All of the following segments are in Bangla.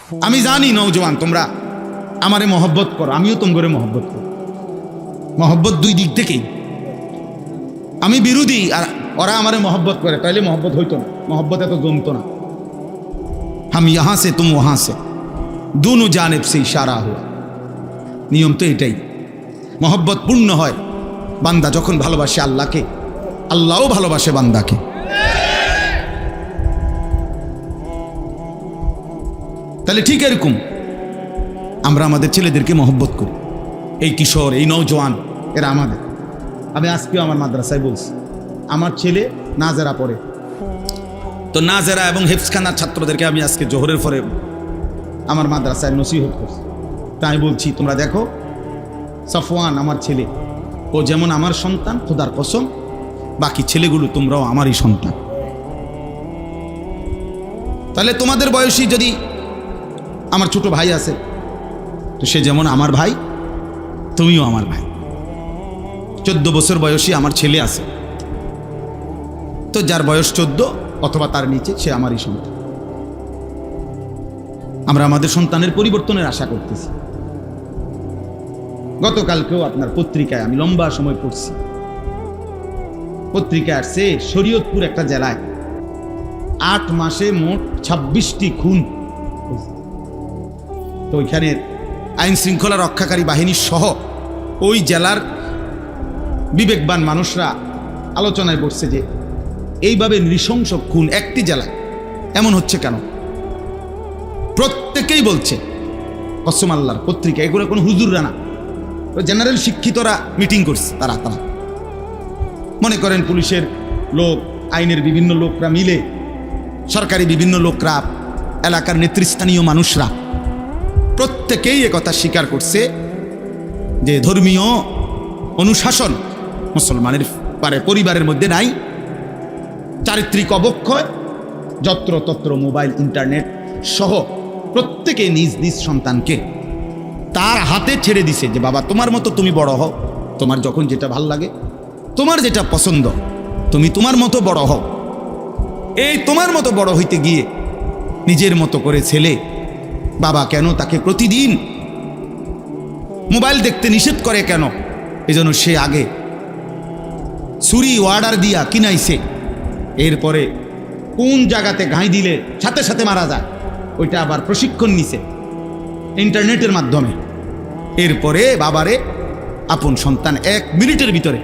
আমি জানি নওজোয়ান তোমরা আমারে মহব্বত করো, আমিও তোমরে মহব্বত করি। মহব্বত দুই দিক থেকেই। আমি বিরোধী আর ওরা আমারে মহব্বত করে, তাইলে মহব্বত হইতো না, মহব্বত এত জমতো না। হাম ইহাঁ সে তুম ওহাঁ সে, দুনো জানেব সে ইশারা হুয়া। নিয়ম তো এটাই। মহব্বত পূর্ণ হয় বান্দা যখন ভালোবাসে আল্লাহকে, আল্লাহও ভালোবাসে বান্দাকে। তাহলে ঠিক এরকম আমরা আমাদের ছেলেদেরকে মহব্বত করি। এই কিশোর, এই নওজোয়ান, এরা আমাদের। আমি আজকেও আমার মাদ্রাসায় বলছি, আমার ছেলে নাজেরা পড়ে, তো নাজেরা এবং হেফজখানার ছাত্রদেরকে আমি আজকে জোহরের পরে আমার মাদ্রাসায় নসিহত করছি। তাই বলছি, তোমরা দেখো, সফওয়ান আমার ছেলে, ও যেমন আমার সন্তান, খোদার কসম, বাকি ছেলেগুলো তোমরাও আমারই সন্তান। তাহলে তোমাদের বয়সী যদি আমার ছোট ভাই আছে, তো সে যেমন আমার ভাই, তুমিও আমার ভাই। 14 বছর বয়সী আমার ছেলে আছে, তো যার বয়স 14 অথবা তার নিচে, সে আমারই সন্তান। আমরা আমাদের সন্তানের পরিবর্তনের আশা করতেছি। গতকালকেও আপনার পত্রিকায় আমি লম্বা সময় পড়ছি, পত্রিকায় আসছে শরীয়তপুর একটা জেলায় 8 মাসে মোট 26টি খুন। তো ওইখানে আইন শৃঙ্খলা রক্ষাকারী বাহিনী সহ ওই জেলার বিবেকবান মানুষরা আলোচনায় বসছে যে এইভাবে নৃশংস খুন একটি জেলায় এমন হচ্ছে কেন। প্রত্যেকেই বলছে, কসম আল্লাহর, পত্রিকা, এগুলো কোনো হুজুররা না, জেনারেল শিক্ষিতরা মিটিং করছে। তারা মনে করেন পুলিশের লোক, আইনের বিভিন্ন লোকরা মিলে, সরকারি বিভিন্ন লোকরা, এলাকার নেতৃস্থানীয় মানুষরা প্রত্যেকেই একথা স্বীকার করছে যে ধর্মীয় অনুশাসন মুসলমানের পরিবারের মধ্যে নাই। চারিত্রিক অবক্ষয়, যত্রতত্র মোবাইল, ইন্টারনেট সহ প্রত্যেকে নিজ নিজ সন্তানকে তার হাতে ছেড়ে দিছে যে বাবা তোমার মতো তুমি বড় হও, তোমার যখন যেটা ভাল লাগে, তোমার যেটা পছন্দ, তুমি তোমার মতো বড় হও। এই তোমার মতো বড় হইতে গিয়ে নিজের মতো করে ছেলে, বাবা কেন তাকে প্রতিদিন মোবাইল দেখতে নিষেধ করে কেন? এজন্য সে আগে ছুরি অর্ডার দিয়া কিনাইছে, এরপরে কোন জায়গাতে ঘাই দিলে সাথে সাথে মারা যায় ওইটা আবার প্রশিক্ষণ নিছে ইন্টারনেটের মাধ্যমে। এরপরে বাবারে আপন সন্তান 1 মিনিটের ভিতরে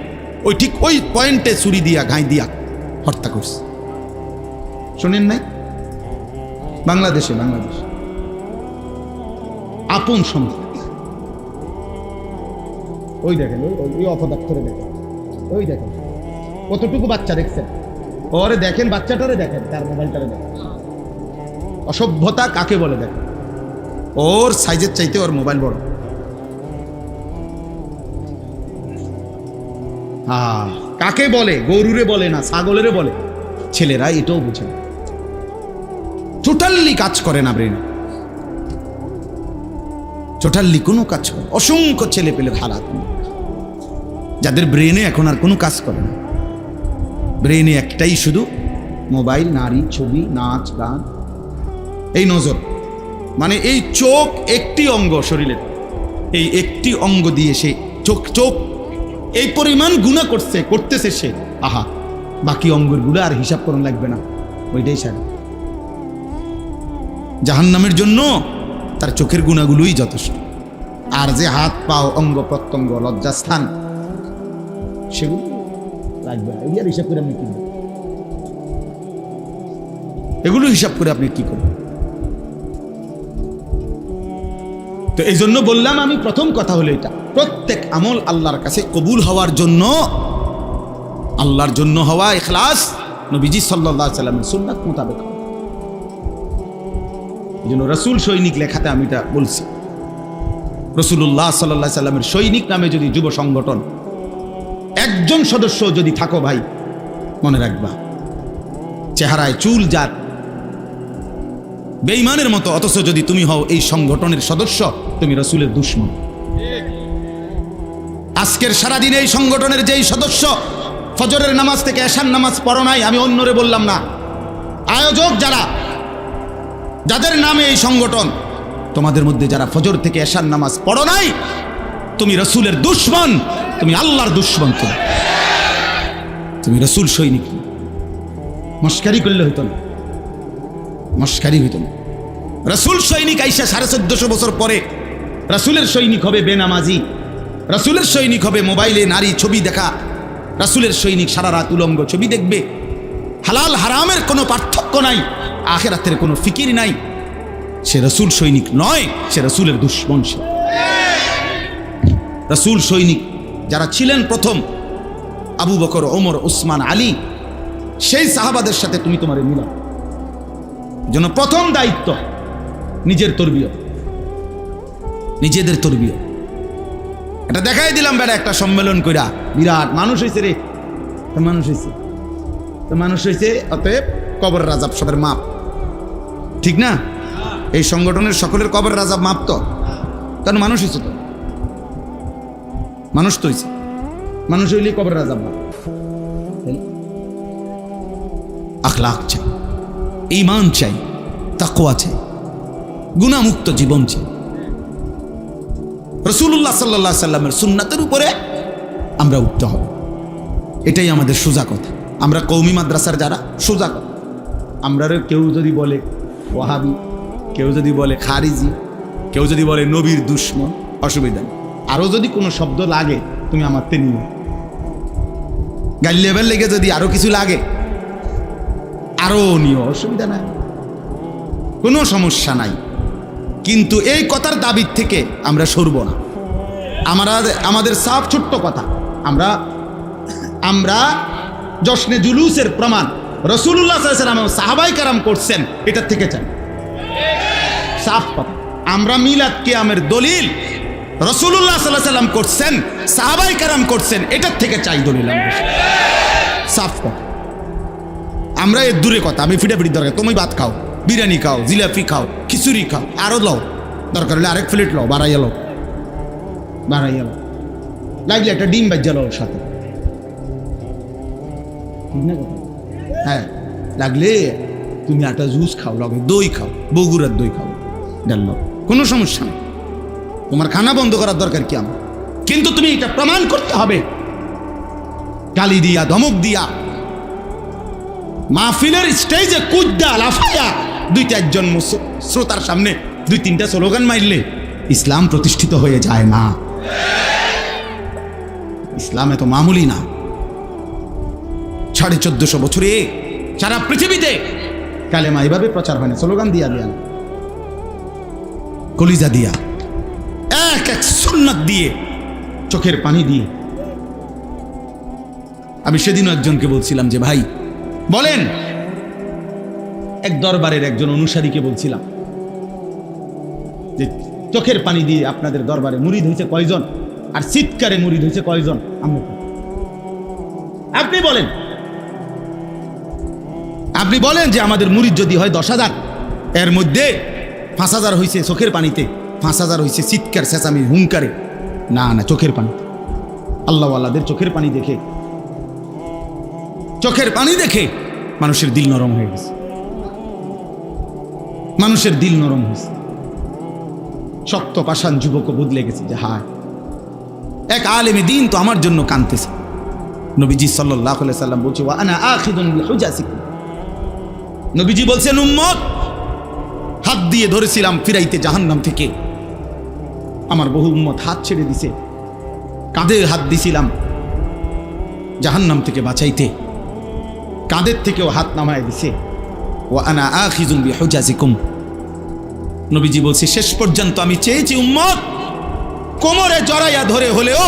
ঠিক ওই পয়েন্টে ছুরি দিয়া ঘাই দিয়া হত্যা করছে। শোনেন নাই? বাংলাদেশ আপন সন্তান। ওই দেখেন, ওই অপদার্থরে দেখেন, ওই দেখেন কতটুকু বাচ্চা দেখছেন, ওরে দেখেন, বাচ্চাটারে দেখেন, তার মোবাইলটারে দেখেন। অসভ্যতা কাকে বলে দেখেন, ওর সাইজের চাইতে ওর মোবাইল বড়। কাকে বলে? গরুরে বলে না, ছাগলেরে বলে। ছেলেরা এটাও বুঝে না, টোটালি কাজ করে না ব্রেন, টোটালি কোনো কাজ করে। অসংখ্য ছেলে পেলের হালাত যাদের ব্রেনে এখন আর কোনো কাজ করে না। ব্রেনে একটাই শুধু মোবাইল, নারী, ছবি, নাচ, গান। এই নজর মানে এই চোখ একটি অঙ্গ শরীরের, এই একটি অঙ্গ দিয়ে সে চোখ এই পরিমাণ গুনাহ করতেছে সে, আহা, বাকি অঙ্গগুলো আর হিসাব করুন লাগবে না, ওইটাই সারা। জাহান্নামের জন্য তার চোখের গুণাগুলোই যথেষ্ট। আর যে হাত, পাও, অঙ্গ প্রত্যঙ্গ, লজ্জাস্থান, সেগুলো লাগবে না। এগুলো হিসাব করে আপনি কি করবেন? এগুলো হিসাব করে আপনি কি করবেন? তো এই জন্য বললাম, আমি প্রথম কথা হলো এটা, প্রত্যেক আমল আল্লাহর কাছে কবুল হওয়ার জন্য, আল্লাহর জন্য হওয়া, ইখলাস, নবীজি সাল্লাল্লাহু আলাইহি সাল্লামের সুন্নাত মোতাবেক। এই জন্য রাসূল সৈনিক লেখাতে আমি এটা বলছি। রাসূলুল্লাহ সাল্লাল্লাহু আলাইহি সাল্লামের সৈনিক নামে যদি যুব সংগঠন একজন সদস্য যদি থাকো ভাই, মনে রাখবা, চেহারায় চুল যার বেঈমানের মতো, অথচ যদি তুমি হও এই সংগঠনের সদস্য, তুমি রাসূলের দুশমন। আজকের সারাদিনে এই সংগঠনের যেই সদস্য ফজরের নামাজ থেকে এশার নামাজ পড়ো নাই, আমি অন্যরে বললাম না, আয়োজক যারা, যাদের নামে এই সংগঠন, তোমাদের মধ্যে যারা ফজর থেকে এশার নামাজ পড়ো নাই, তুমি রসুলের দুশ্মন, তুমি আল্লাহর দুশ্মন, তুমি রসুল সৈনিক। মস্কারি করলে হইতো না, মস্কারি হইতো না। রসুল সৈনিক আইসা 1450 বছর পরে রসুলের সৈনিক হবে বেনামাজি, রসুলের সৈনিক হবে মোবাইলে নারী ছবি দেখা, রসুলের সৈনিক সারা রাত উলঙ্গ ছবি দেখবে। হালাল হারামের কোনো পার্থক্য নাই, আখিরাতের কোনো ফিকির নাই। সে রসুল সৈনিক নয়, সে রসুলের দুশ্মন। সে রসুল সৈনিক যারা ছিলেন প্রথম, আবু বকর, ওমর, উসমান, আলী, সেই সাহাবাদের সাথে তুমি তোমার মিলাও। জন্য প্রথম দায়িত্ব নিজের তরবিয়ত, নিজেদের তরবিয়ত। এটা দেখাই দিলাম বেটা একটা সম্মেলন কইরা, বিরাট মানুষ হয়েছে রে, মানুষ হয়েছে, তো মানুষ হয়েছে, অতএব কবর রাজাব সবের মাপ, ঠিক না? এই সংগঠনের সকলের কবর রাজাব মাপ তো, কারণ মানুষ হয়েছে, তো মানুষ তো হয়েছে, মানুষ হইলে কবর রাজাব মাপ। আখলাক চাই, ঈমান চাই, তাকওয়া চাই, গুনাহমুক্ত জীবন চাই। রাসূলুল্লাহ সাল্লাল্লাহু আলাইহি সাল্লামের সুন্নাতের উপরে আমরা উঠতে হবে, এটাই আমাদের সোজা কথা। আমরা কওমি মাদ্রাসার যারা, সোজা কথা। আমরা কেউ যদি বলে ওয়াহাবি, কেউ যদি বলে খারিজি, কেউ যদি বলে নবীর দুশ্মন, অসুবিধা নেই। আরো যদি কোনো শব্দ লাগে তুমি আমার তে নিও, গাইল লেভেল লেগে যদি আরো কিছু লাগে আরো নিও, অসুবিধা নাই, কোনো সমস্যা নাই। কিন্তু এই কথার দাবির থেকে আমরা সরব না। আমাদের সাফ ছোট্ট কথা, আমরা জশ্নে জুলুসের প্রমাণ রাসূলুল্লাহ সাল্লাল্লাহু আলাইহি ওয়াসাল্লাম সাহাবায়ে কেরাম করছেন, এটার থেকে চাই সাফ কথা। আমরা মিলাদ কিয়ামের দলিল রাসূলুল্লাহ সাল্লাল্লাহু আলাইহি ওয়াসাল্লাম করছেন, সাহাবায়ে কেরাম করছেন, এটার থেকে চাই দলিল। আমরা সাফ কথা, আমরা এর দূরে কথা। আমি ফিটাফিটি দরকার, তুমি ভাত খাও, বিরিয়ানি খাও, জিলাপি খাও, খিচুড়ি খাও, আরো লও, দরকার হলে আরেক প্লেট লও, বাড়াইয়া লও, বাড়াইয়া লও, লাগলে একটা ডিম বাজ্যা লও সাথে, ঠিক না কথা? হ্যাঁ, লাগলে তুমি একটা জুস খাও, লগে দই খাও, বগুড়ার দই খাও, ডাল লও, কোনো সমস্যা নেই। তোমার খানা বন্ধ করার দরকার কি আমার? কিন্তু তুমি এটা প্রমাণ করতে হবে, গালি দিয়া, ধমক দিয়া, মাহফিলের স্টেজে কুদ্দা লাফায়া 2-4 জন শ্রোতার সামনে 2-3টা স্লোগান মারলে ইসলাম প্রতিষ্ঠিত হয়ে যায় না। ইসলাম এত মামুলি না। 1450 বছরে সারা পৃথিবীতে কালেমা এভাবে প্রচার হয় না, স্লোগান দিয়া দিয়া না, কলিজা দিয়া, এক এক সুন্নাত দিয়ে, চোখের পানি দিয়ে। আমি সেদিনও একজনকে বলছিলাম যে ভাই বলেন, এক দরবারের একজন অনুসারীকে বলছিলাম যে চোখের পানি দিয়ে আপনাদের দরবারে মুরিদ হয়েছে কয়জন, আর চিৎকারে মুরিদ হয়েছে কয়জন? আপনি বলেন যে আমাদের মুরিদ যদি হয় 10,000, এর মধ্যে 5,000 হয়েছে চোখের পানিতে, 5,000 হয়েছে চিৎকার চেঁচামি হুঙ্কারে। না না, চোখের পানি। আল্লাহওয়ালাদের চোখের পানি দেখে, চোখের পানি দেখে মানুষের দিল নরম হয়ে গেছে, মানুষের দিল নরম হয়েছে। শক্ত পাষাণ যুবক বদলে গেছে যে হায়, এক আলেমে দিন তো আমার জন্য কাঁদতেছে। নবীজি সাল্লাল্লাহু আলাইহি সাল্লাম বলছে, ওয়া আনা আখিদুন বিহুজাসিকুম, নবীজি বলছেন উম্মত, হাত দিয়ে ধরেছিলাম ফিরাইতে জাহান্নাম থেকে, আমার বহু উম্মত হাত ছেড়ে দিছে, কাঁধে হাত দিছিলাম জাহান্নাম থেকে বাঁচাইতে, কাঁধের থেকেও হাত নামায় দিছে। ওয়া আনা আখিজুন বিহুজাসিকুম, নবীজি বলছে শেষ পর্যন্ত আমি চেয়েছি উম্মত কোমরে জড়াইয়া ধরে হলেও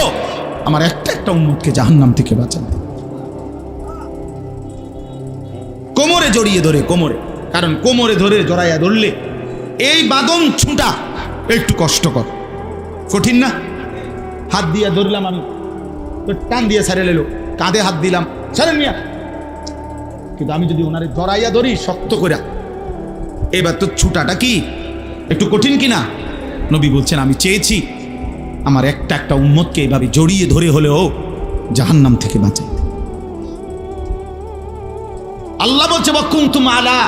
আমার একটা উম্মতকে জাহান্নাম থেকে বাঁচাতে, কোমরে জড়িয়ে ধরে, কোমরে, কারণ কোমরে ধরে জড়াইয়া ধরলে এই বাদন ছুটা একটু কষ্টকর, কঠিন না? হাত দিয়ে ধরলাম আমি, তো টান দিয়ে ছাড়ে লেলো, কাঁধে হাত দিলাম, ছাড়েন মিয়া, কিন্তু আমি যদি ওনারে জড়াইয়া ধরি শক্ত করে, এবার তো ছুটাটা কি একটু কঠিন কিনা? নবী বলছেন আমি চেয়েছি আমার একটা উম্মতকে এইভাবে জড়িয়ে ধরে হলেও জাহান্নাম থেকে বাঁচাই। আল্লাহ বলছে ওয়া কুনতুম আলা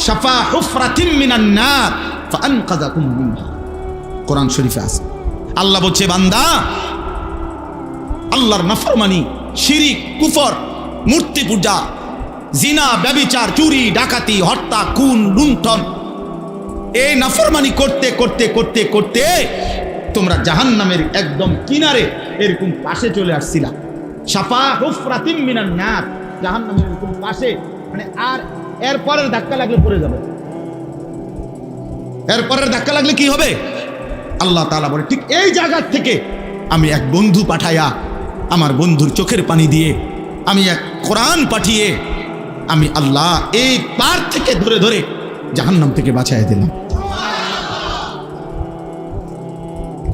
শাফা হুফরাতিম মিনান নার, ফাআনকাযাকুম মিনহা। কোরআন শরীফে আছে। আল্লাহ বলছে, বান্দা আল্লাহর নাফরমানি, শিরিক, কুফর, মূর্তি পূজা, জিনা, ব্যভিচার, চুরি, ডাকাতি, হত্যা, খুন, লুণ্ঠন, এই নাফরমানি করতে করতে করতে করতে তোমরা জাহান্নামের একদম কিনারে এরকম পাশে চলে আসছিলা। শাফা হুফরাতিম মিনান নার, জাহান্নামের এরকম পাশে, মানে আর এরপরের ধাক্কা লাগলে পড়ে যাবে। এরপরের ধাক্কা লাগলে কি হবে? আল্লাহ তাআলা বলে, ঠিক এই জায়গা থেকে আমি এক বন্ধু পাঠাইয়া, আমার বন্ধুর চোখের পানি দিয়ে, আমি এক কোরআন পাঠিয়ে, আমি আল্লাহ এই পার থেকে ধরে ধরে জাহান্নাম থেকে বাঁচাইয়া দিলাম।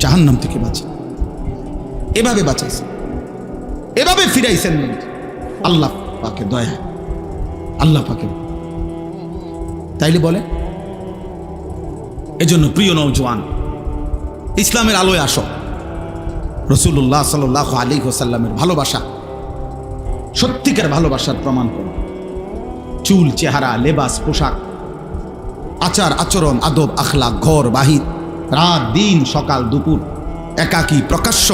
জাহান্নাম থেকে বাঁচা, এভাবে বাঁচাইছে, এভাবে ফিরাইছেন আল্লাহ পাকের দয়া, আল্লাহ পাকের। তাইলে বলে, এজন্য প্রিয় নওজোয়ান, ইসলামের আলোয় আসো। রাসূলুল্লাহ সাল্লাল্লাহু আলাইহি ওয়াসাল্লামের ভালোবাসা, সত্যিকার ভালোবাসার প্রমাণ করো। চুল, চেহারা, লেবাস, পোশাক, আচার আচরণ, আদব, আখলাক, ঘর বাহির, রাত দিন, সকাল দুপুর, একাকী প্রকাশ্য,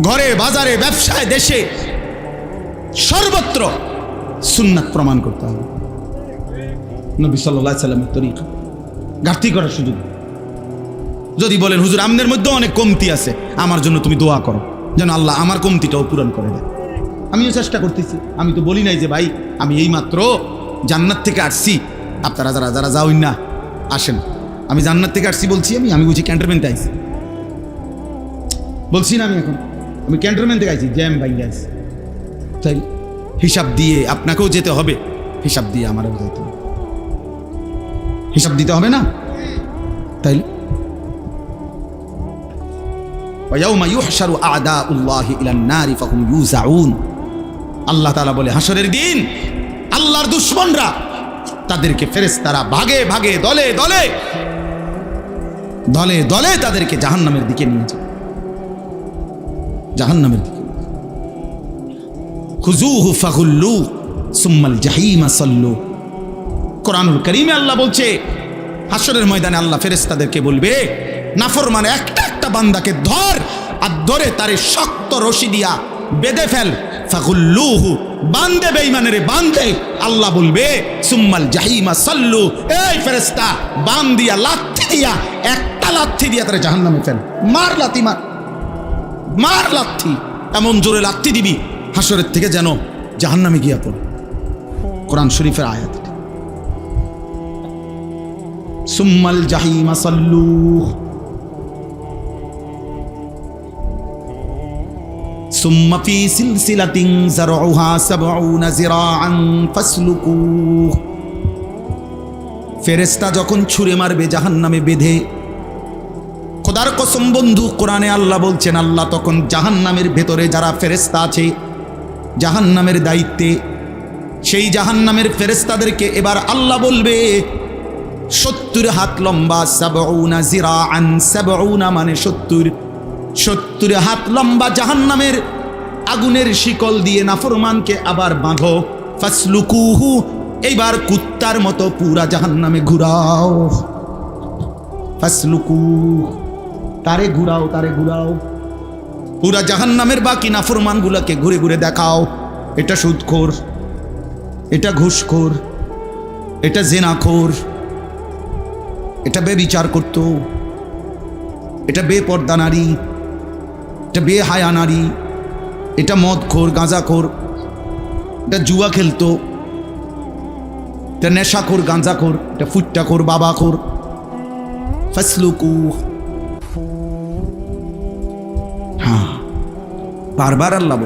ঘরে বাজারে, ব্যবসায়, দেশে, সর্বত্র সুন্নাত প্রমাণ করতে হবে। নবী সাল্লাল্লাহু আলাইহি ওয়াসাল্লামের তরিকা ঘাটতি করার সুযোগ। যদি বলেন, হুজুর আমাদের মধ্যে অনেক কমতি আছে, আমার জন্য তুমি দোয়া করো যেন আল্লাহ আমার কমতিটাও পূরণ করে দেয়। আমিও চেষ্টা করতেছি। আমি তো বলি নাই যে ভাই আমি এই মাত্র জান্নাত থেকে আসছি, আপনারা যারা যারা যাওই না আসেন। আমি জান্নাত থেকে আসছি বলছি, আমি বুঝি ক্যান্টনমেন্টে আইছি বলছি না। আমি ক্যান্টনমেন্ট থেকে আইছি, জ্যাম ভাই আইছি। তাই হিসাব দিয়ে আপনাকেও যেতে হবে, হিসাব দিয়ে আমারও যেতে হবে, হিসাব দিতে হবে না? তাই ওয়ায়াউমা ইউহশারু আ'দাউল্লাহি ইলান নারি ফাহুম ইউজাউন। আল্লাহ তাআলা বলে, হাসরের দিন আল্লাহর দুশমনরা, তাদেরকে ফেরেশতারা ভাগে ভাগে, দলে দলে, দলে দলে তাদেরকে জাহান্নামের দিকে নিয়ে যায়, জাহান্নামের দিকে। খুযুহু ফাগুল্লু সুম্মাল জাহিমা সাল্লু। কোরআনুল কারীমে আল্লাহ বলছে, হাসরের ময়দানে আল্লাহ ফেরেশতাদেরকে বলবে, নাফরমান একটা একটা বান্দাকে ধর, আর ধরে তারে শক্ত রশি দিয়া বেঁধে ফেল। ফাগুল্লুহু, বান্ধে বেঈমানের বান্ধে। আল্লাহ বলবে, সুম্মাল জাহিমা সাল্লু, এই ফেরেশতা বান দিয়া, লাথি দিয়া, একটা লাথি দিয়া তারে জাহান্নামে ফেল। মার লাথি, মার মার লাথি, এমন জোরে লাথি দিবি হাসরের থেকে যেন জাহান্নামে গিয়া পড়ে। কোরআন শরীফের আয়াত। সুম্মাল জাহিমা সাল্লু, সুম্মা ফি সিলসিলাতিন যারউহা ৭০ যিরাআন ফাসলুকুহ। ফেরেশতা যখন ছুঁড়ে মারবে জাহান্নামে বেঁধে, খোদার কসম বন্ধু, কোরআনে আল্লাহ বলছেন, আল্লাহ তখন জাহান্নামের ভেতরে যারা ফেরেশতা আছে, জাহান্নামের দায়িত্বে, সেই জাহান্নামের ফেরেশতাদেরকে এবার আল্লাহ বলবে, ৭০ হাত লম্বা, ৭০ যিরাআন, ৭০ মানে ৭০ হাত লম্বা জাহান্নামের আগুনের শিকল দিয়ে নাফরমানকে আবার বাঁধো। ফাসলুকুহু, এইবার কুত্তার মতো পুরা জাহান্নামে ঘুরাও। ফাসলুকুহু, তারে ঘুরাও, তারে ঘুরাও, পুরা জাহান্নামের বাকি নাফরমানগুলোকে ঘুরে ঘুরে দেখাও। এটা সুদখোর, এটা ঘুষখোর, এটা জিনাখোর, এটা বেবিচার করত, এটা বেপর্দা নারী, এটা বেহায়া নারী, এটা মদখোর, গাঁজাখোর, এটা জুয়া খেলতো, এটা নেশাখোর, গাঁজাখোর, এটা ফুট্টাখোর, বাবাখোর। ফাসলুকু, হ্যাঁ, বারবার আল্লাহ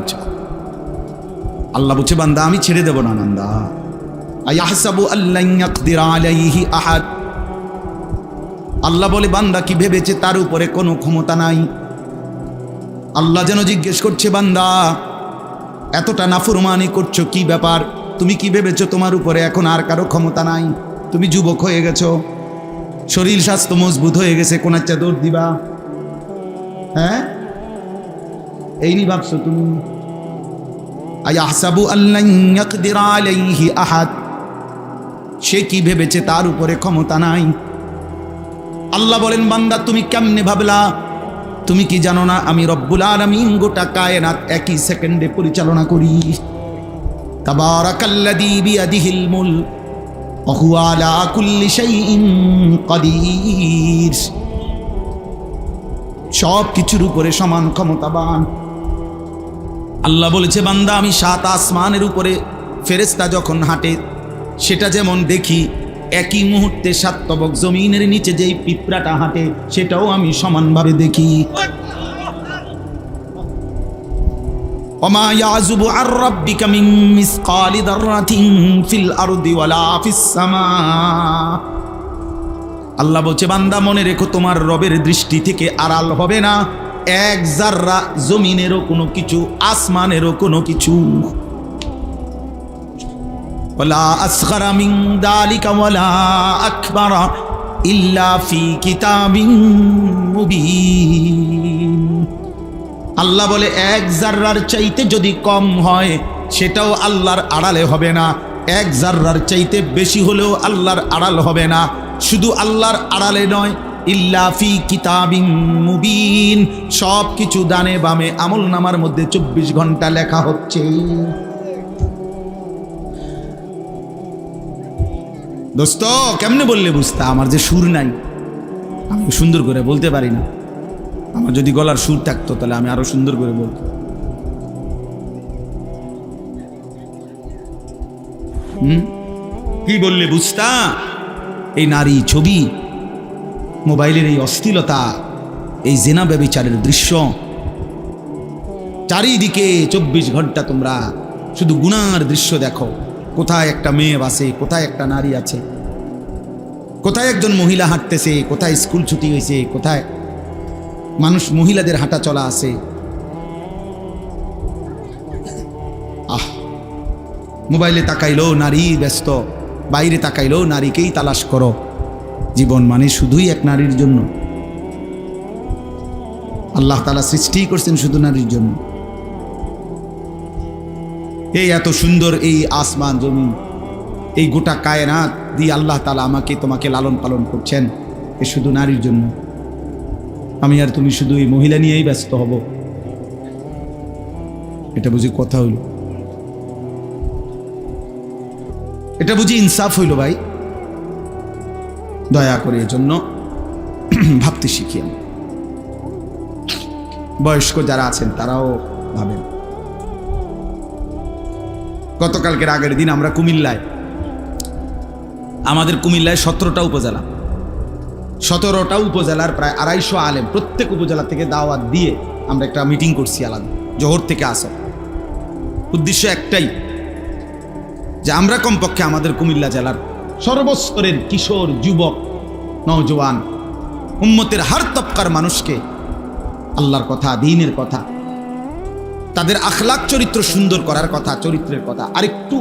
বলছে, বান্দা আমি ছেড়ে দেব না। বান্দা আয়াহসাবু আল্লান ইয়াকদির আলাইহি আহাদ। আল্লাহ বলে, বান্দা কি ভেবেছে তার উপরে কোনো ক্ষমতা নাই? আল্লাহ যেন জিজ্ঞেস করছে, বান্দা এতটা নাফরমানি করছো, কি ব্যাপার? তুমি কি ভেবেছো তোমার উপরে এখন আর কারো ক্ষমতা নাই? তুমি যুবক হয়ে গেছো, শরীর স্বাস্থ্য মজবুত হয়ে গেছে, কোন একটা দৌড় দিবা? হ্যাঁ, এই নি ভাবছো তুমি? আয়াহসাবু আল্লান ইয়াকদির আলাইহি আহাদ, সে কি ভেবেছে তার উপরে ক্ষমতা নাই? আল্লাহ বলেন, বান্দা তুমি কেমনে ভাবলা? তুমি কি জানো না আমি রব্বুল আলামিন গোটা কায়নাত একই সেকেন্ডে পরিচালনা করি? তাবারাকাল্লাযী বিয়াদিহিল মুলক ওয়া হুয়া আলা কুল্লি শাইইন কাদির। সব কিছুর উপরে সমান ক্ষমতাবান। আল্লাহ বলেছে, বান্দা আমি 7 আসমানের উপরে ফেরেশতা যখন হাঁটে সেটা যেমন দেখি, একই মুহূর্তে 7 তবক জমিনের নিচে যেই পিঁপড়াটা হাঁটে সেটাও আমি সমানভাবে দেখি। ওমা ইয়াযুবু আর রাব্বিকা মিন মিসকালি যাররাতিন ফিল আরদি ওয়ালা ফিস সামা। আল্লাহ বলছে, বান্দা মনে রেখো তোমার রবের দৃষ্টি থেকে আড়াল হবে না এক জাররা, জমিনেরও কোনো কিছু, আসমানেরও কোনো কিছু। ওয়ালা আসগরা মিন যালিকা ওয়ালা আকবারা ইল্লা ফি কিতাবিন মুবিন। আল্লাহ বলে, এক জাররার চাইতে যদি কম হয় সেটাও আল্লাহর আড়ালে হবে না, এক জাররার চাইতে বেশি হলেও আল্লাহর আড়াল হবে না। শুধু আল্লাহর আড়ালে নয়, ইল্লা ফি কিতাবিন মুবিন, সব কিছু ডানে বামে আমল নামার মধ্যে 24 ঘন্টা লেখা হচ্ছে। দোস্ত কেমনে বললে বুঝতা? আমার যে সুর নাই, আমি সুন্দর করে বলতে পারি না। আমার যদি গলার সুর থাকতো তাহলে আমি আরো সুন্দর করে বলতাম। কি বললে বুঝতা? এই নারী ছবি, মোবাইলের এই অশ্লীলতা, এই জেনা ব্যভিচারের দৃশ্য, চারিদিকে 24 ঘন্টা তোমরা শুধু গুনার দৃশ্য দেখো। কোথায় একটা মেয়ে বাসে, কোথায় একটা নারী আছে, কোথায় একজন মহিলা হাঁটতেছে, কোথায় স্কুল ছুটি হয়েছে, কোথায় মানুষ মহিলাদের হাঁটা চলা আছে। মোবাইলে তাকাইলো নারী ব্যস্ত, বাইরে তাকাইলো নারীকেই তালাশ করো। জীবন মানে শুধুই এক নারীর জন্য। আল্লাহ তাআলা সৃষ্টি করছেন শুধু নারীর জন্য। এই এত সুন্দর এই আসমান জমিন, এই গোটা কায়নাত দিয়ে আল্লাহ তাআলা আমাকে তোমাকে লালন পালন করছেন, এ শুধু নারীর জন্য। আমি আর তুমি শুধু এই মহিলা নিয়েই ব্যস্ত হব, এটা বুঝি কথা হইল? এটা বুঝি ইনসাফ হইল? ভাই দয়া করে এজন্য ভাবতে শিখি। বয়স্ক যারা আছেন তারাও ভাবেন। গতকালকের আগের দিন আমরা কুমিল্লায়, আমাদের কুমিল্লায় 17টা উপজেলা, 17টা উপজেলার প্রায় 250 আলেম, প্রত্যেক উপজেলা থেকে দাওয়াত দিয়ে আমরা একটা মিটিং করছি আলাদা, জোহর থেকে আসা। উদ্দেশ্য একটাই, যে আমরা কমপক্ষে আমাদের কুমিল্লা জেলার সর্বস্তরের কিশোর, যুবক, নওজোয়ান, উম্মতের হার তবকার মানুষকে আল্লাহর কথা, দ্বীনের কথা, তাদের আখলাক চরিত্র সুন্দর করার কথা, চরিত্রের কথা আরেকটু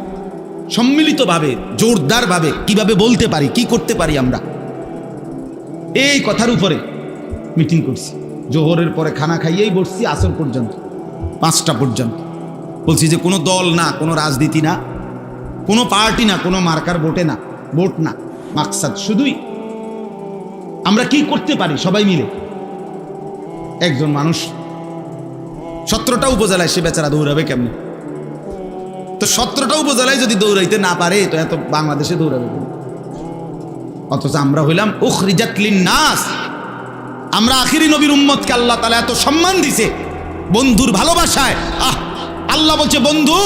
সম্মিলিতভাবে, জোরদারভাবে কিভাবে বলতে পারি, কি করতে পারি আমরা, এই কথার উপরে মিটিং করছি। জোহরের পরে খানা খাইয়েই বসছি আসর পর্যন্ত, 5টা পর্যন্ত। বলছি যে কোনো দল না, কোনো রাজনীতি না, কোনো পার্টি না, কোনো মার্কার ভোটে না, ভোট না, মাকসাদ শুধুই আমরা কি করতে পারি সবাই মিলে। একজন মানুষ 17টা উপজেলায়, সে বেচারা দৌড়াবে কেমনে? তো 17টা উপজেলায় যদি দৌড়াইতে না পারে তো এত বাংলাদেশে দৌড়াবে। অথচ আমরা হইলাম উখরিজাত লিন্নাস, আমরা আখিরি নবীর উম্মতকে আল্লাহ তাআলা এত সম্মান দিছে বন্ধুর ভালোবাসায়। আল্লাহ বলছে, বন্ধু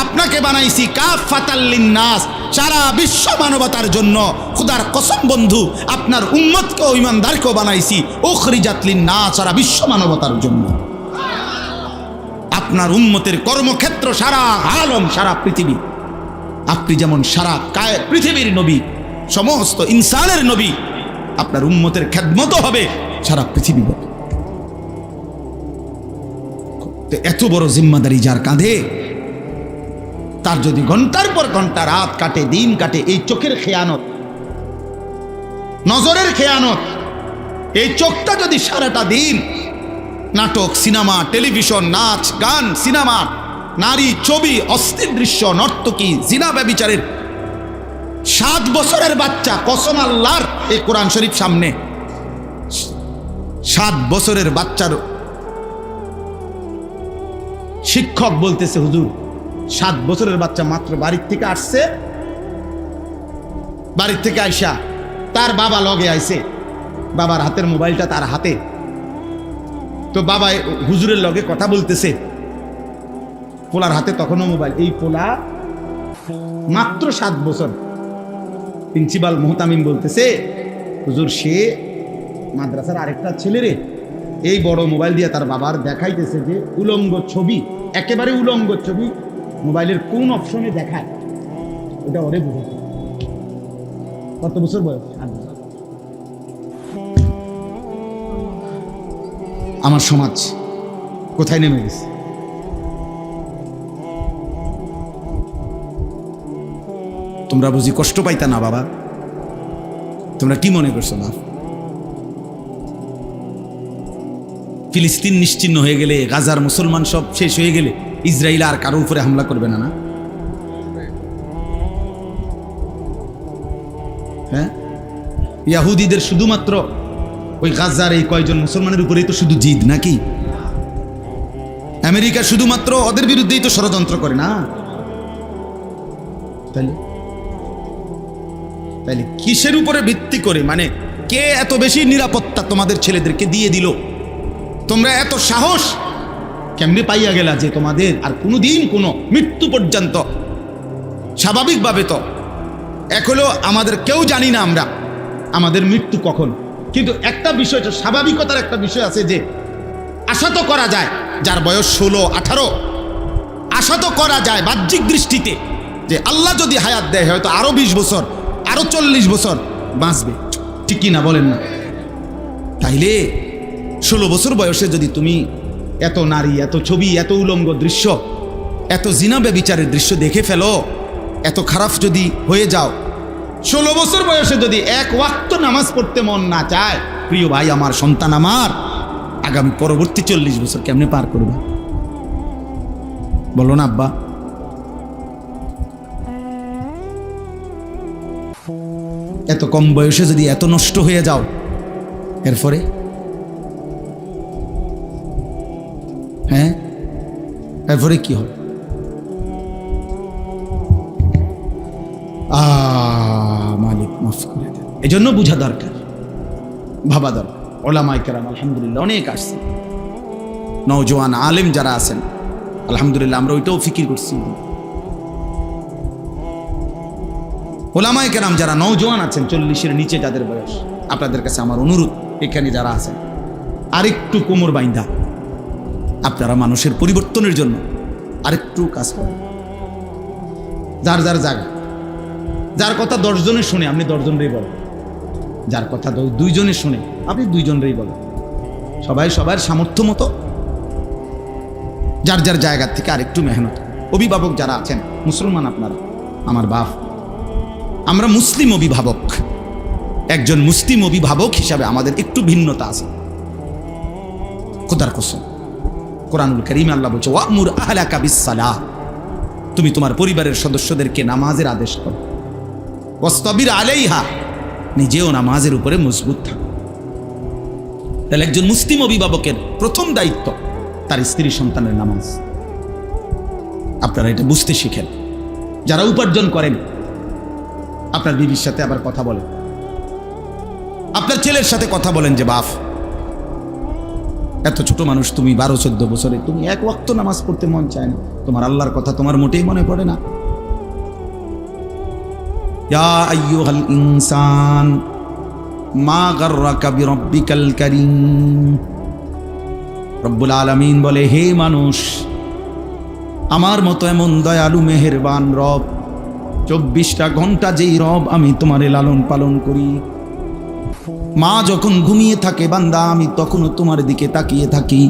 আপনাকে বানাইছি কাফাতাল লিন্নাস, সারা বিশ্ব মানবতার জন্য। খোদার কসম বন্ধু, আপনার উম্মতকে, ঈমানদারকেও বানাইছি উখরিজাত লিন্নাস, সারা বিশ্ব মানবতার জন্য। আপনার উম্মতের কর্মক্ষেত্র সারা আলম, সারা পৃথিবী। আপনি যেমন সারা পৃথিবীর নবী, সমস্ত ইনসানের নবী, আপনার উম্মতের খেদমত হবে সারা পৃথিবী। এত বড় জিম্মাদারি যার কাঁধে, তার যদি ঘন্টার পর ঘন্টা রাত কাটে, দিন কাটে, এই চোখের খেয়ানত, নজরের খেয়ানত, এই চোখটা যদি সারাটা দিন নাটক, সিনেমা, টেলিভিশন, নাচ, গান, সিনেমা, নারী, ছবি, অস্থির দৃশ্য, নর্তকী, জিনা ব্যভিচারের 7 বছরের বাচ্চা, কসম আল্লাহর, এই কোরআন শরীফ সামনে, 7 বছরের বাচ্চার শিক্ষক বলতেছে, হুজুর 7 বছরের বাচ্চা মাত্র বাড়ির থেকে আসছে, বাড়ির থেকে আইসা তার বাবা লগে আইছে, বাবার হাতের মোবাইলটা তার হাতে, তো বাবা হুজুরের লগে কথা বলতেছে, পোলার হাতে তখনও মোবাইল। এই পোলা মাত্র 7 বছর। প্রিন্সিপাল মোহতামিম বলতেছে, হুজুর সে মাদ্রাসার আরেকটা ছেলে রে এই বড় মোবাইল দিয়ে তার বাবার দেখাইতেছে যে উলঙ্গ ছবি, একেবারে উলঙ্গ ছবি মোবাইলের কোন অপশনে দেখায়, ওটা ওরে বুঝেছে। কত বছর বয়স? 7 বছর। আমার সমাজ কোথায় নেমে গেছে? তোমরা বুঝি কষ্ট পাইতা না বাবা? তোমরা কি মনে করছো না? ফিলিস্তিন নিশ্চিহ্ন হয়ে গেলে, গাজার মুসলমান সব শেষ হয়ে গেলে ইসরায়েল আর কারো উপরে হামলা করবে না? না, হ্যাঁ? ইয়াহুদিদের শুধুমাত্র ওই গাজার এই কয়জন মুসলমানের উপরেই তো শুধু জিদ নাকি? আমেরিকা শুধুমাত্র ওদের বিরুদ্ধেই তো ষড়যন্ত্র করে না? তাহলে তাহলে কিসের উপরে ভিত্তি করে, মানে কে এত বেশি নিরাপত্তা তোমাদের ছেলেদেরকে দিয়ে দিল? তোমরা এত সাহস কেমনে পাইয়া গেলা যে তোমাদের আর কোনোদিন কোনো মৃত্যু পর্যন্ত? স্বাভাবিকভাবে তো এখনো আমাদের কেউ জানি না আমরা আমাদের মৃত্যু কখন, কিন্তু একটা বিষয়, স্বাভাবিকতার একটা বিষয় আছে যে আশা তো করা যায়, যার বয়স 16-18 আশা তো করা যায় বাহ্যিক দৃষ্টিতে যে আল্লাহ যদি হায়াত দেয় হয়তো আরো 20 বছর, আরো 40 বছর বাঁচবে, ঠিক কি না বলেন না? তাইলে 16 বছর বয়সে যদি তুমি এত নারী, এত ছবি, এত উলঙ্গ দৃশ্য, এত জিনা ব্যভিচারের দৃশ্য দেখে ফেলো, এত খারাপ যদি হয়ে যাও, 16 বছর বয়সে যদি এক ওয়াক্ত নামাজ পড়তে মন না চায়, প্রিয় ভাই আমার, সন্তান আমার, আগামী পরবর্তী 40 বছর কেমনে পার করবে? বলো না আব্বা? এত কম বয়সে যদি এত নষ্ট হয়ে যাও, এরপরে হ্যাঁ, এরপরে কি হবে? মালিক মাফ করে দেন। এই জন্য বুঝা দরকার, ভাবা দরকার। ওলামায়ে কেরাম আলহামদুলিল্লাহ অনেক আসছে, নওজোয়ান আলেম যারা আছেন আলহামদুলিল্লাহ, আমরা ওইটাও ফিকির করছি। ওলামায়ে কেরাম যারা নওজোয়ান আছেন, 40-এর নিচে যাদের বয়স, আপনাদের কাছে আমার অনুরোধ, এখানে যারা আছেন আরেকটু কোমর বাইন্ধা আপনারা মানুষের পরিবর্তনের জন্য আরেকটু কাজ করেন। যার যার জায়গা, যার কথা 10 জনে শুনে আপনি 10 জনেরই বলেন, যার কথা 2 জনে শুনে আপনি 2 জনেরই বলেন। সবাই সবার সামর্থ্য মতো যার যার জায়গা থেকে আরেকটু মেহনত। অভিভাবক যারা আছেন, মুসলমান আপনারা, আমার বাপ, আমরা মুসলিম অভিভাবক, একজন মুসলিম অভিভাবক হিসাবে আমাদের একটু ভিন্নতা আছে। খোদার কসম, কোরআনুল কারীমে আল্লাহ বলছে, ওয়ামুর আহলাকা বিসসালাহ, তুমি তোমার পরিবারের সদস্যদেরকে নামাজের আদেশ করো, ওয়াসতাবির আলাইহা, নিজেও নামাজের উপরে মজবুত থাকো। তাহলে একজন মুসলিম অভিভাবকের প্রথম দায়িত্ব তার স্ত্রী সন্তানের নামাজ। আপনারা এটা বুঝতে শিখেন। যারা উপার্জন করেন, আপনার বিবির সাথে আবার কথা বলেন, আপনার ছেলের সাথে কথা বলেন যে বাপ, এত ছোট মানুষ তুমি, 12-14 বছরে তুমি এক ওয়াক্ত নামাজ পড়তে মন চায় না, তোমার আল্লাহর কথা তোমার মোটেই মনে পড়ে না। ইয়া আইয়ুহাল ইনসান মা গাররাকা বিরাব্বিকাল কারীম। রব্বুল আলামিন বলে, হে মানুষ, আমার মতো এমন দয়ালু মেহেরবান রব, 24টা ঘন্টা যেই রব আমি তোমারে লালন পালন করি, মা যখন ঘুমিয়ে থাকে বান্দা, আমি তখনও তোমার দিকে তাকিয়ে থাকি।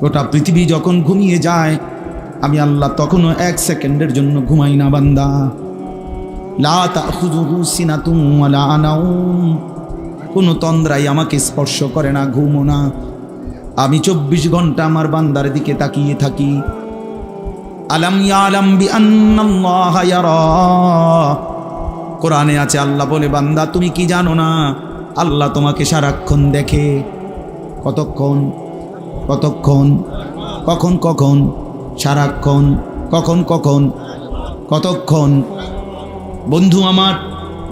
গোটা পৃথিবী যখন ঘুমিয়ে যায়, আমি আল্লাহ তখনও 1 সেকেন্ডের জন্য ঘুমাই না বান্দা। লা তাখুযুহু সিনাতুন ওয়ালা নাওম, কোনো তন্দ্রাই আমাকে স্পর্শ করে না, ঘুমো না। আমি 24 ঘন্টা আমার বান্দার দিকে তাকিয়ে থাকি। আলাম ইয়ালাম বিআন্নাল্লাহা ইয়ারা, কোরআনে আছে, আল্লাহ বলে, বান্দা তুমি কি জানো না, আল্লাহ তোমাকে সারাক্ষণ দেখে। কতক্ষণ কতক্ষণ, কখন কখন, সারাক্ষণ, কখন কখন, কতক্ষণ। বন্ধু আমার,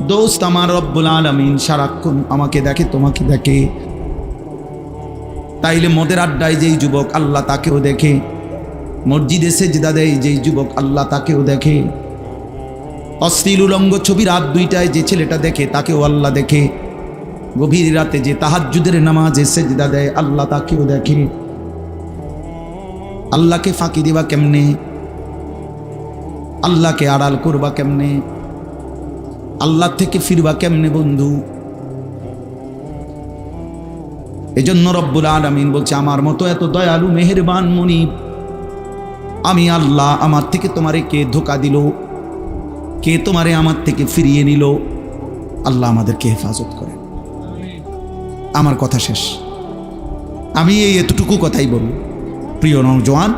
দোস্ত আমার, রব্বুল আলামিন সারাক্ষণ আমাকে দেখে, তোমাকে দেখে। তাইলে মদের আড্ডায় যেই যুবক, আল্লাহ তাকেও দেখে। মসজিদে সেজদা দেয় যেই যুবক, আল্লাহ তাকেও দেখে। অশ্লীল উলঙ্গ ছবি রাত 2টায় যে ছেলেটা দেখে, তাকেও আল্লাহ দেখে। গভীর রাতে যে তাহাজ্জুদের নামাজে সেজদা দেয়, আল্লাহ তাকেও দেখে। আল্লাহকে ফাঁকি দিবা কেমনে? আল্লাহকে আড়াল করবা কেমনে? আল্লাহ থেকে ফিরবা কেমনে বন্ধু? এজন্য রব্বুল আলামিন বলছে, আমার মতো এত দয়ালু মেহেরবান মুনিব আমি আল্লাহ, আমার থেকে তোমারে কে ধোঁকা দিল? কে তোমারে আমার থেকে ফিরিয়ে নিল? আল্লাহ আমাদেরকে হেফাজত করে। আমার কথা শেষ। আমি এই এতটুকু কথাই বলব, প্রিয় নওজোয়ান,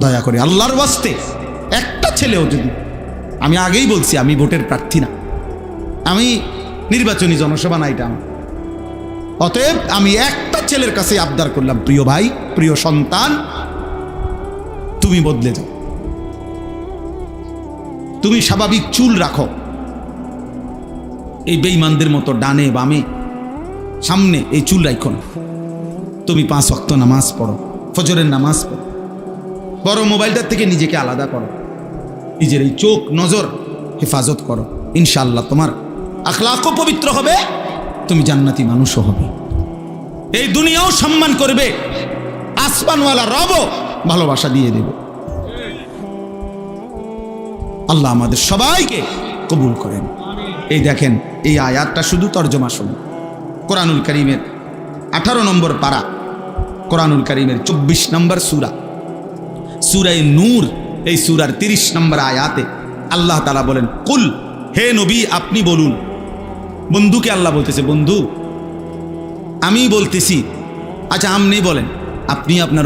দয়া করে আল্লাহর ওয়াস্তে একটা ছেলেও যদি, আমি আগেই বলছি আমি ভোটের প্রার্থী না, আমি নির্বাচনী জনসভা না এটা আমার। অতএব আমি একটা ছেলের কাছে আবদার করলাম, প্রিয় ভাই, প্রিয় সন্তান, তুমি বদলে যাও। তুমি স্বাভাবিক চুল রাখো, এই বেঈমানদের মতো ডানে বামে সামনে এই চুল রাখো না। তুমি 5 ওয়াক্ত নামাজ পড়ো, ফজরের নামাজ পড়ো। বড় মোবাইলটার থেকে নিজেকে আলাদা করো, নিজের এই চোখ নজর হেফাজত করো। ইনশাআল্লাহ তোমার আখলাকও পবিত্র হবে, তুমি জান্নাতি মানুষও হবে। এই দুনিয়াও সম্মান করবে, আসমানওয়ালা রবও ভালোবাসা দিয়ে দেবে। আল্লাহ আমাদের সবাইকে কবুল করেন। এই দেখেন, এই আয়াতটা শুধু তর্জমা শুনুন। কোরআনুল কারীমের 18 নম্বর পারা, কোরআনুল কারীমের 24 নম্বর সূরা, সূরা নূর, এই সূরার 30 নম্বর আয়াতে আল্লাহ তাআলা বলেন, কুল, হে নবী আপনি বলুন। বন্ধুকে আল্লাহ বলতেছে, বন্ধু আমি বলতেছি, আচ্ছা আপনি বলেন, আপনি আপনার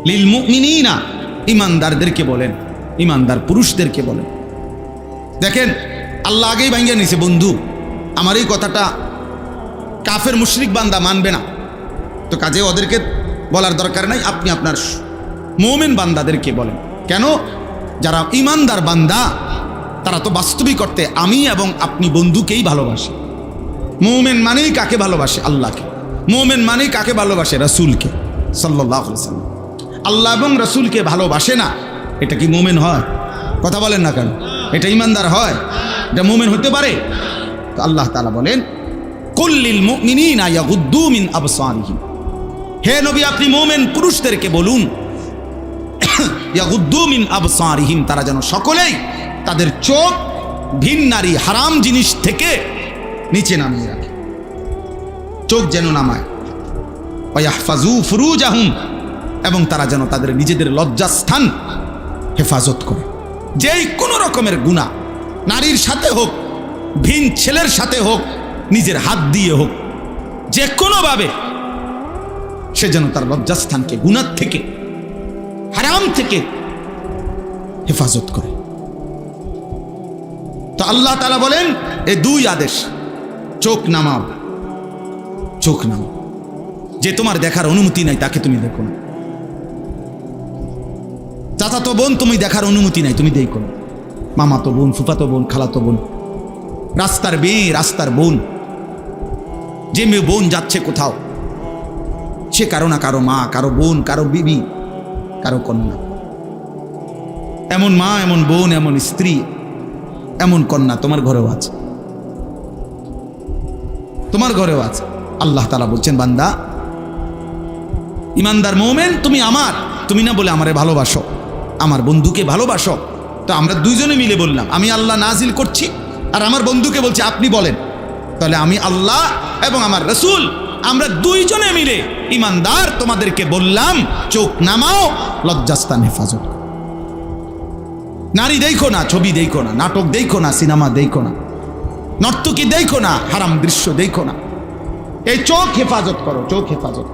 লিল মুমিনিনা, ইমানদারদেরকে বলেন, ইমানদার পুরুষদেরকে বলেন। দেখেন আল্লাহ আগেই ভাঙ্গিয়ে নিছে, বন্ধু আমার এই কথাটা কাফের মুশরিক বান্দা মানবে না, তো কাজে ওদেরকে বলার দরকার নাই, আপনি আপনার মুমিন বান্দাদেরকে বলেন। কেন? যারা ইমানদার বান্দা তারা তো বাস্তবিক অর্থে আমি এবং আপনি বন্ধুকেই ভালোবাসে। মুমিন মানেই কাকে ভালোবাসে? আল্লাহকে। মুমিন মানেই কাকে ভালোবাসে? রাসূলকে সাল্লাল্লাহু আলাইহি ওয়াসাল্লাম। আল্লাহ এবং রাসূলকে ভালোবাসে না, এটা কি মুমিন হয়? কথা বলেন না কেন? এটা ইমানদার হয়? এটা মুমিন হতে পারে? তো আল্লাহ তাআলা বলেন, কুল লিল মুমিনিনা ইয়াগুদ্দু মিন আবসারিহিম, হে নবী আপনি মুমিন পুরুষদেরকে বলুন, ইয়াগুদ্দু মিন আবসারিহিম, তারা যেন সকলেই তাদের চোখ ভিন নারী হারাম জিনিস থেকে নিচে নামিয়ে রাখে, চোখ যেন নামায়। ওয়াহফাজু ফুরুজাহুম, এবং তারা যেন তাদের নিজেদের লজ্জাস্থান হেফাজত করে। যেই কোনো রকমের গুনাহ, নারীর সাথে হোক, ভিন ছেলের সাথে হোক, নিজের হাত দিয়ে হোক, যে কোনোভাবে সে যেন তার লজ্জাস্থানকে গুনাহ থেকে, হারাম থেকে হেফাজত করে। তো আল্লাহ তাআলা বলেন, এই 2 আদেশ, চোখ নামাও, চোখ নামাও। যে তোমার দেখার অনুমতি নাই তাকে তুমি দেখো না। চাচাতো বোন তুমি দেখার অনুমতি নাই, তুমি দেখো না। মামাতো বোন, ফুফাতো বোন, খালাতো বোন, রাস্তার মেয়ে, রাস্তার বোন, যে মেয়ে বোন যাচ্ছে কোথাও, সে কারো না কারো মা, কারো বোন, কারো বিবি, কারো কন্যা। এমন মা, এমন বোন, এমন স্ত্রী, এমন কন্যা তোমার ঘরেও আছে, তোমার ঘরেও আছে। আল্লাহ তাআলা বলছেন, বান্দা ইমানদার মুমিন তুমি আমার, তুমি না বলে আমারে ভালোবাসো, আমার বন্ধুকে ভালোবাসো। তো আমরা দুইজনে মিলে বললাম, আমি আল্লাহ নাজিল করছি আর আমার বন্ধুকে বলছি আপনি বলেন। তাহলে আমি আল্লাহ এবং আমার রাসূল, আমরা দুইজনে মিলে ইমানদার তোমাদেরকে বললাম, চোখ নামাও, লজ্জাস্থান হেফাজত করো। নারী দেখো না, ছবি দেখো না, নাটক দেখো না, সিনেমা দেখো না, নর্তকী দেখো না, হারাম দৃশ্য দেখো না। এই চোখ হেফাজত করো, চোখ হেফাজত,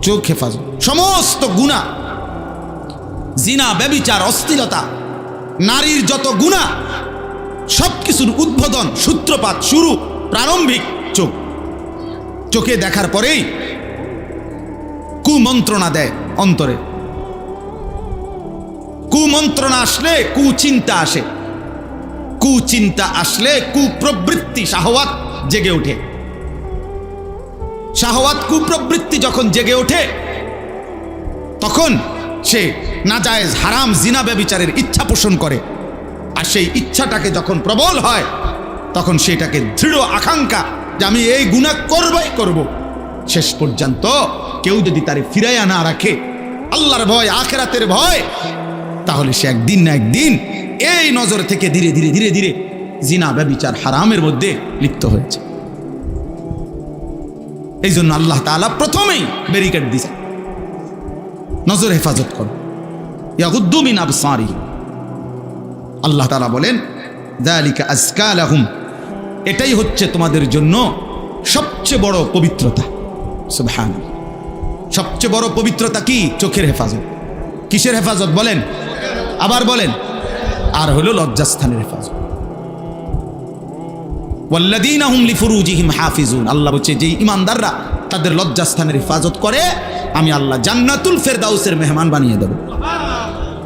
চোখ হেফাজত। সমস্ত গুনাহ, জিনা, ব্যভিচার, অশ্লীলতা, নারীর যত গুনাহ, সবকিছুর উদ্বোধন, সূত্রপাত, শুরু, প্রারম্ভিক চোখ। চোখে দেখার পরেই কুমন্ত্রণা দেয় অন্তরে। কুমন্ত্রণা আসলে কুচিন্তা আসে, কুচিন্তা আসলে কুপ্রবৃত্তি শাহওয়াত জেগে ওঠে। শাহওয়াত কুপ্রবৃত্তি যখন জেগে ওঠে তখন সে নাজায়েজ হারাম জিনা ব্যভিচারের ইচ্ছা পোষণ করে। আর সেই ইচ্ছাটাকে যখন প্রবল হয় তখন সেটাকে দৃঢ় আকাঙ্ক্ষা যে আমি এই গুনাহ করবই করব। শেষ পর্যন্ত কেউ যদি তারে ফিরাইয়া না রাখে আল্লাহর ভয়, আখিরাতের ভয়, তাহলে সে একদিন না একদিন এই নজর থেকে ধীরে ধীরে ধীরে ধীরে জিনা ব্যভিচার হারামের মধ্যে লিপ্ত হয়েছে। এই জন্য আল্লাহ তাআলা প্রথমেই ব্যারিকেড দিয়েছে, নজর হেফাজত করো। ইয়াগুদ্দু মিন আবসারিহিম, আল্লাহ তাআলা বলেন যালিকা আযকা লাহুম, এটাই হচ্ছে তোমাদের জন্য সবচেয়ে বড় পবিত্রতা। সুবহানাল্লাহ, সবচেয়ে বড় পবিত্রতা কি? চোখের হেফাজত। কিসের হেফাজত বলেন? আবার বলেন। আর হলো লজ্জাস্থানের হেফাজত। ওয়াল্লাযীনা হুম লিফুরুজিহিম হাফিজুন, আল্লাহ বলছে যে ঈমানদাররা তাদের লজ্জাস্থানের হেফাজত করে আমি আল্লাহ জান্নাতুল ফেরদাউসের মেহমান বানিয়ে দেব।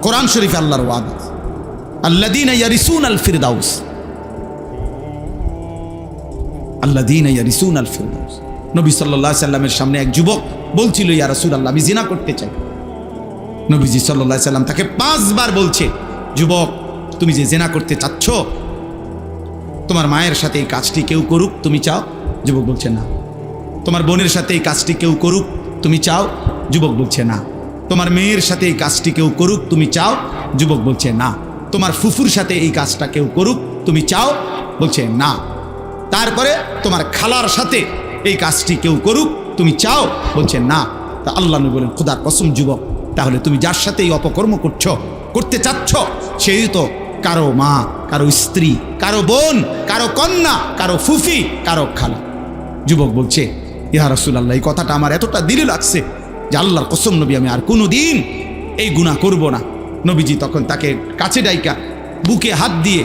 কোরআন শরীফে আল্লাহর ওয়াদা, আল্লাযীনা ইয়ারিসুনাল ফিরদাউস, আল্লাযীনা ইয়ারিসুনাল ফিরদাউস। নবী সাল্লাল্লাহু আলাইহি সাল্লামের সামনে এক যুবক বলছিল, ইয়া রাসূলুল্লাহ আমি জিনা করতে চাই। নবীজি সাল্লাল্লাহু আলাইহি সাল্লাম তাকে 5 বার বলছে, যুবক তুমি যে জিনা করতে চাচ্ছ, তোমার মায়ের সাথে এই কাজটি কেউ করুক তুমি চাও? যুবক বলছে না। তোমার বোনের সাথে এই কাজটি কেউ করুক তুমি চাও? যুবক বলছে না। তোমার মেয়ের সাথে এই কাজটি কেউ করুক তুমি চাও? যুবক বলছে না। তোমার ফুফুর সাথে এই কাজটা কেউ করুক তুমি চাও? বলছে না। তারপরে তোমার খালার সাথে এই কাজটি কেউ করুক তুমি চাও? বলছে না। তা আল্লাহ নবী বলেন, খোদার কসম যুবক, তাহলে তুমি যার সাথে এই অপকর্ম করতে চাচ্ছ সেই তো কারো মা, কারো স্ত্রী, কারো বোন, কারো কন্যা, কারো ফুফি, কারো খালা। যুবক বলছে, ইয়া রাসূলুল্লাহ এই কথাটা আমার এতটা দিলে লাগছে যে আল্লাহর কসম নবী আমি আর কোনোদিন এই গুনাহ করব না। নবীজি তখন তাকে কাছে ডাইকা বুকে হাত দিয়ে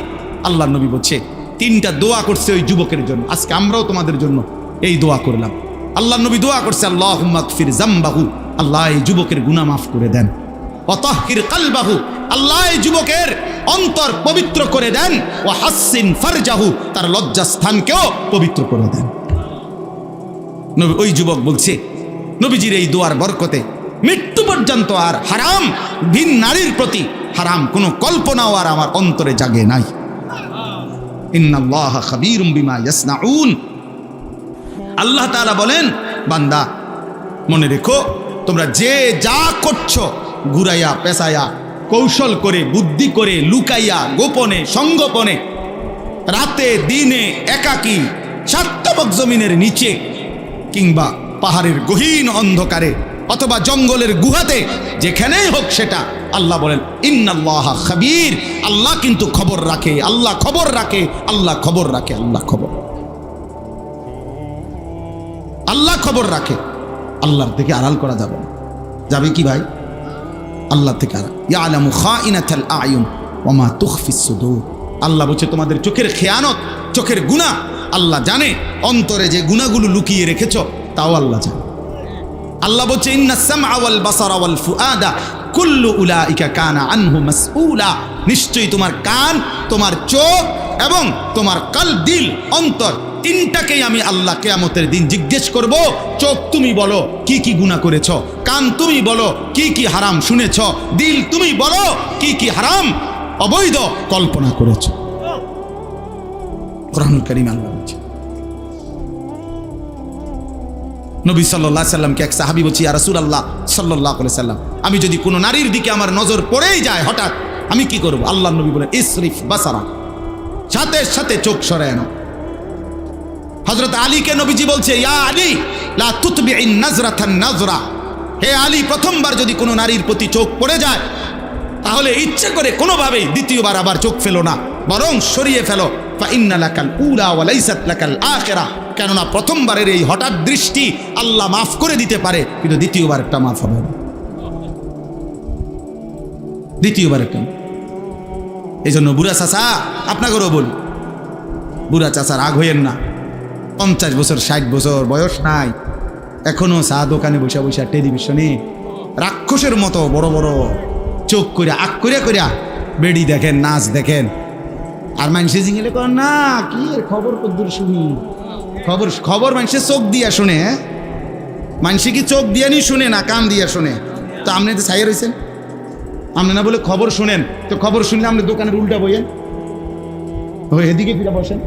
আল্লাহর নবী বলছে 3টা দোয়া করছে ওই যুবকের জন্য। আজকে আমরাও তোমাদের জন্য এই দোয়া করলাম। আল্লাহর নবী দোয়া করছে, আল্লাহুম্মা গফির যামবাহু, আল্লাহ এই যুবকের গুনাহ মাফ করে দেন। ওয়া তাহহির কলবাহু, আল্লাহ এই যুবকের অন্তর পবিত্র করে দেন। ওয়া হাসসিন ফারজাহু, তার লজ্জাস্থানকেও পবিত্র করে দেন। নবী ওই যুবক বলছে, নবীজির এই দোয়ার বরকতে মৃত্যু পর্যন্ত আর হারাম, ভিন নারীর প্রতি হারাম কোনো কল্পনাও আর আমার অন্তরে জাগে নাই। ইন্নাল্লাহা খাবীরুম বিমা ইয়াসনাউন, আল্লাহ তাআলা বলেন বান্দা মনে রেখো তোমরা যে যা করছো ঘুরাইয়া পেঁচাইয়া কৌশল করে বুদ্ধি করে লুকাইয়া গোপনে সংগোপনে রাতে দিনে একাকী সাতবক জমিনের নিচে কিংবা পাহাড়ের গহীন অন্ধকারে অথবা জঙ্গলের গুহাতে যেখানেই হোক সেটা আল্লাহ বলেন ইন্নাল্লাহা খাবীর, আল্লাহ কিন্তু খবর রাখে, আল্লাহ খবর রাখে, আল্লাহ খবর রাখে, আল্লাহ খবর, আল্লাহ খবর রাখে। আল্লাহর থেকে আড়াল করা যাবে না। যাবে কি ভাই? আল্লাহ থেকে আড়াল। ইয়ালামু খাইনাতাল আয়ুন ওয়া মা তুখফিস সুদূর, আল্লাহ বলছে তোমাদের চোখের খেয়ানত, চোখের গুনাহ আল্লাহ জানে, অন্তরে যে গুনাহগুলো লুকিয়ে রেখেছো তাও আল্লাহ জানে। আল্লাহ বলছে ইন্নাস সামআ ওয়াল বাসারা ওয়াল ফুআদা কুল্লু উলাইকা কানা আনহু মাসউলা, নিশ্চয়ই তোমার কান, তোমার চোখ এবং তোমার কলব, দিল, অন্তর, 3টাকেই আমি আল্লাহ কিয়ামতের দিন জিজ্ঞেস করব। চোখ তুমি বলো কি কি গুনাহ করেছো, কান তুমি বলো কি কি হারাম শুনেছো, দিল তুমি বলো কি কি হারাম অবৈধ কল্পনা করেছো। কোরআনুল কারীম আল্লাহ বলছে। নবী সাল্লাল্লাহু আলাইহি সাল্লামকে এক সাহাবী বলছে, ইয়া রাসূলুল্লাহ সাল্লাল্লাহু আলাইহি সাল্লাম আমি যদি কোনো নারীর দিকে আমার নজর পড়েই যায় হঠাৎ আমি কি করব? আল্লাহর নবী বলেন ইসরিফ বাসারা, সাথে সাথে চোখ সরায় নাও। হযরত আলীকে নবীজি বলছে, ইয়া আলী লা তুতবিইন নাজরাতান নাজরা, হে আলী প্রথমবার যদি কোনো নারীর প্রতি চোখ পড়ে যায় তাহলে ইচ্ছে করে কোনোভাবেই দ্বিতীয়বার আবার চোখ ফেলো না, বরং সরিয়ে ফেলো। ফা ইন্না লাকাল উলা ওয়া লাইসাত লাকাল আখিরা, কেননা প্রথমবারের এই হঠাৎ দৃষ্টি আল্লাহ মাফ করে দিতে পারে কিন্তু দ্বিতীয়বার একটা মাফ হবে না, দ্বিতীয়বার একটা। এই জন্য বুড়া চাচা আপনাকেও বলি, বুড়া চাচার রাগ হইয়েন না। 50 বছর 60 বছর বয়স নাই, এখনো চা দোকানে বসে বসে টেলিভিশনে রাক্ষসের মতো বড় বড় চোখ করে আগ করিয়া বেড়ি দেখেন, নাচ দেখেন। আর মানুষে জিঙেলে কর না কি এর খবর কদ্দুর শুনি, খবর মানুষের চোখ দিয়া শুনে। মানুষে কি চোখ দিয়ে নি শুনে না কান দিয়া শুনে? তো আপনি তো ছাইয়া রয়েছেন, আপনি না বলে খবর শুনেন, তো খবর শুনলে আপনি দোকানের উল্টা বইয়েন, এদিকে ফিরে বসেন।